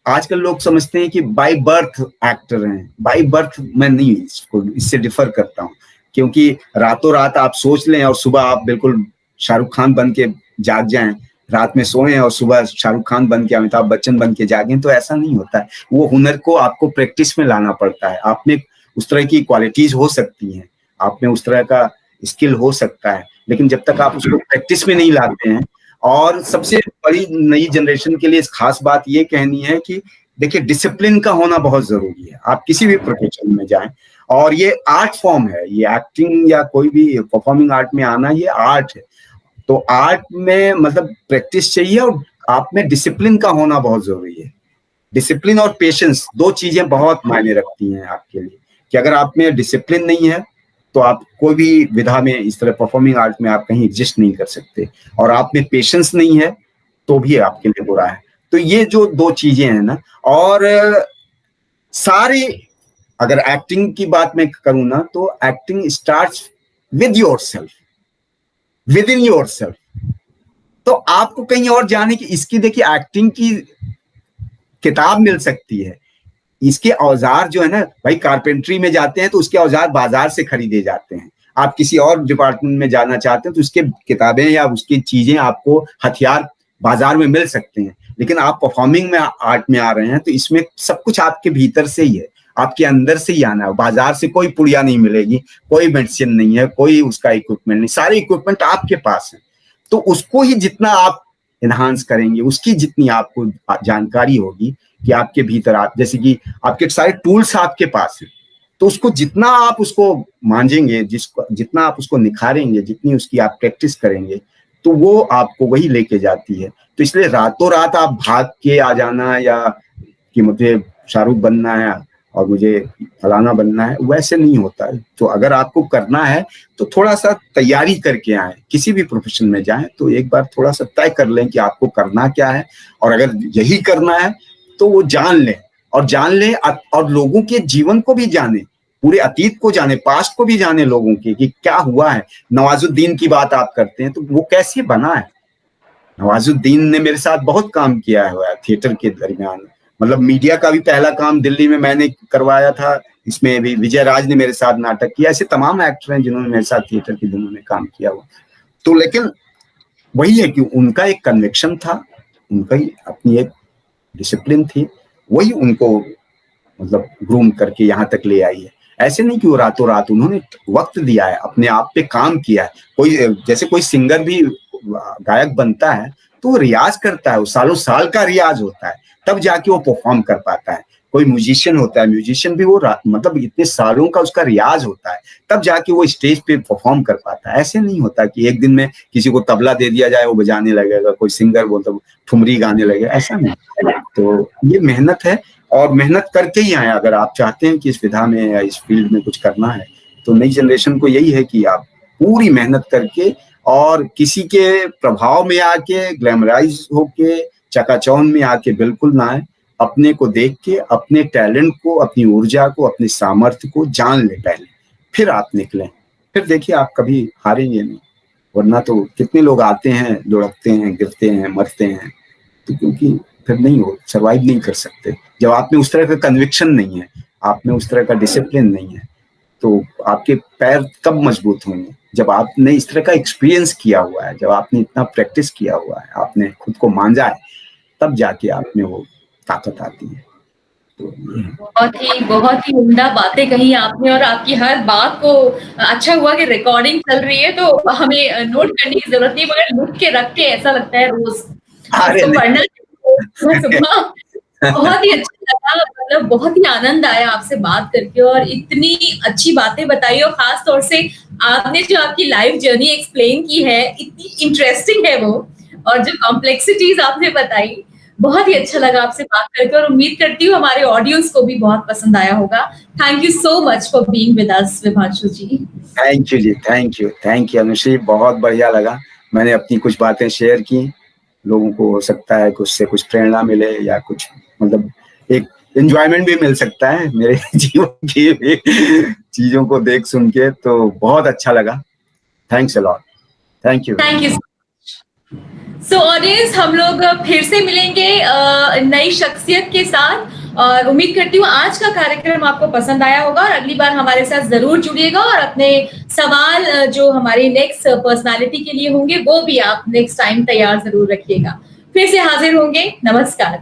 आजकल लोग समझते हैं कि बाय बर्थ एक्टर हैं, बाय बर्थ मैं नहीं, इसको इससे डिफर करता हूँ, क्योंकि रातों रात आप सोच लें और सुबह आप बिल्कुल शाहरुख खान बन के जाग जाएं, रात में सोएं और सुबह शाहरुख खान बन के, अमिताभ बच्चन बन के जागें, तो ऐसा नहीं होता है। वो हुनर को आपको प्रैक्टिस में लाना पड़ता है। आप में उस तरह की क्वालिटीज हो सकती हैं, आप में उस तरह का स्किल हो सकता है, लेकिन जब तक आप उसको प्रैक्टिस में नहीं लाते हैं। और सबसे बड़ी नई जनरेशन के लिए खास बात ये कहनी है कि देखिए, डिसिप्लिन का होना बहुत जरूरी है। आप किसी भी प्रोफेशन में जाएं, और ये आर्ट फॉर्म है, ये एक्टिंग या कोई भी परफॉर्मिंग आर्ट में आना, ये आर्ट है। तो आर्ट में मतलब प्रैक्टिस चाहिए, और आप में डिसिप्लिन का होना बहुत जरूरी है। डिसिप्लिन और पेशेंस, दो चीजें बहुत मायने रखती हैं आपके लिए, कि अगर आप में डिसिप्लिन नहीं है तो आप कोई भी विधा में, इस तरह परफॉर्मिंग आर्ट में आप कहीं एग्जिस्ट नहीं कर सकते, और आप में पेशेंस नहीं है तो भी आपके लिए बुरा है। तो ये जो दो चीजें हैं ना, और सारे, अगर एक्टिंग की बात मैं करूं ना, तो acting starts with yourself, with in yourself. तो आपको कहीं और जाने की, इसकी देखिए एक्टिंग की किताब मिल सकती है, इसके औजार जो है ना भाई, कारपेंट्री में जाते हैं तो उसके औजार बाजार से खरीदे जाते हैं। आप किसी और डिपार्टमेंट में जाना चाहते हैं तो उसके किताबें या उसकी चीजें, आपको हथियार बाजार में मिल सकते हैं। लेकिन आप परफॉर्मिंग में आर्ट में आ रहे हैं तो इसमें सब कुछ आपके भीतर से ही है, आपके अंदर से ही आना है। बाजार से कोई पुड़िया नहीं मिलेगी, कोई मेडिसिन नहीं है, कोई उसका इक्विपमेंट नहीं, सारे इक्विपमेंट आपके पास है। तो उसको ही जितना आप एनहांस करेंगे, उसकी जितनी आपको जानकारी होगी कि आपके भीतर, आप जैसे कि आपके सारे टूल्स आपके पास हैं, तो उसको जितना आप उसको मांझेंगे, जितना आप उसको निखारेंगे, जितनी उसकी आप प्रैक्टिस करेंगे, तो वो आपको वही लेके जाती है। तो इसलिए रातों रात आप भाग के आ जाना, या कि मुझे शाहरुख बनना है और मुझे फलाना बनना है, वैसे नहीं होता है। तो अगर आपको करना है तो थोड़ा सा तैयारी करके आए, किसी भी प्रोफेशन में जाएं तो एक बार थोड़ा सा तय कर लें कि आपको करना क्या है, और अगर यही करना है तो वो जान लें, और जान लें और लोगों के जीवन को भी जाने, पूरे अतीत को जाने, पास्ट को भी जाने लोगों के, कि क्या हुआ है। नवाजुद्दीन की बात आप करते हैं तो वो कैसे बना है। नवाजुद्दीन ने मेरे साथ बहुत काम किया है थिएटर के दरमियान, मतलब मीडिया का भी पहला काम दिल्ली में मैंने करवाया था, इसमें भी विजय राज ने मेरे साथ नाटक किया। ऐसे तमाम एक्टर हैं जिन्होंने मेरे साथ थिएटर के दिनों में काम किया हुआ। तो लेकिन वही है कि उनका एक कन्विक्शन था, उनका ही अपनी एक डिसिप्लिन थी, वही उनको मतलब ग्रूम करके यहाँ तक ले आई है। ऐसे नहीं कि वो रातों रात, उन्होंने वक्त दिया है, अपने आप पे काम किया है। कोई जैसे कोई सिंगर भी गायक बनता है तो वो रियाज करता है, वो सालों साल का रियाज होता है, तब जाके वो परफॉर्म कर पाता है। कोई म्यूजिशियन होता है, म्यूजिशियन भी वो मतलब इतने सालों का उसका रियाज होता है, तब जाके वो स्टेज पे परफॉर्म कर पाता है। ऐसे नहीं होता कि एक दिन में किसी को तबला दे दिया जाए वो बजाने लगेगा, कोई सिंगर वो तो ठुमरी गाने लगेगा, ऐसा नहीं। तो ये मेहनत है, और मेहनत करके ही आए। अगर आप चाहते हैं कि इस विधा में या इस फील्ड में कुछ करना है, तो नई जनरेशन को यही है कि आप पूरी मेहनत करके, और किसी के प्रभाव में आके, ग्लैमराइज होके, चकाचौंध में आके बिल्कुल ना आए। अपने को देख के, अपने टैलेंट को, अपनी ऊर्जा को, अपने सामर्थ्य को जान ले पहले, फिर आप निकलें। फिर देखिए आप कभी हारेंगे नहीं, वरना तो कितने लोग आते हैं, लुढ़कते हैं, गिरते हैं, मरते हैं, तो क्योंकि फिर नहीं हो, सर्वाइव नहीं कर सकते। जब आप में उस तरह का कन्विक्शन नहीं है, आप में उस तरह का डिसिप्लिन नहीं है, तो आपके पैर कब मजबूत होंगे? जब आपने इस तरह का एक्सपीरियंस किया हुआ है, जब आपने इतना प्रैक्टिस किया हुआ है, आपने खुद को मांझा है, तब जाके आप में वो ताकत आती है। तो बहुत ही उम्दा बातें कही आपने, और आपकी हर बात को, अच्छा हुआ कि रिकॉर्डिंग चल रही है तो हमें नोट करने की जरूरत नहीं, मगर लिख के रख के ऐसा लगता है रोज उसको पढ़ना सुबह। बहुत ही अच्छा लगा, मतलब बहुत ही आनंद आया आपसे बात करके, और इतनी अच्छी बातें बताई, और खास तौर से आपने जो आपकी लाइफ जर्नी एक्सप्लेन की है, इतनी इंटरेस्टिंग है वो, और जो कॉम्प्लेक्सिटीज आपने बताई, बहुत ही अच्छा लगा आपसे बात करके और उम्मीद करती हूँ हमारे ऑडियंस को भी बहुत पसंद आया होगा। Thank you so much for being with us Vibhanshu ji. Thank you ji, thank you Anushri, बहुत बढ़िया लगा। मैंने अपनी कुछ बातें शेयर की, लोगों को हो सकता है कि उससे कुछ प्रेरणा मिले या कुछ मतलब एक एंजॉयमेंट भी मिल सकता है मेरे जीवन की भी चीजों को देख सुन के, तो बहुत अच्छा लगा। Thanks a lot, thank you. Thank you. So audience, हम लोग फिर से मिलेंगे नई शख्सियत के साथ और उम्मीद करती हूँ आज का कार्यक्रम आपको पसंद आया होगा और अगली बार हमारे साथ जरूर जुड़िएगा और अपने सवाल जो हमारी नेक्स्ट पर्सनालिटी के लिए होंगे वो भी आप नेक्स्ट टाइम तैयार जरूर रखिएगा। फिर से हाजिर होंगे। नमस्कार।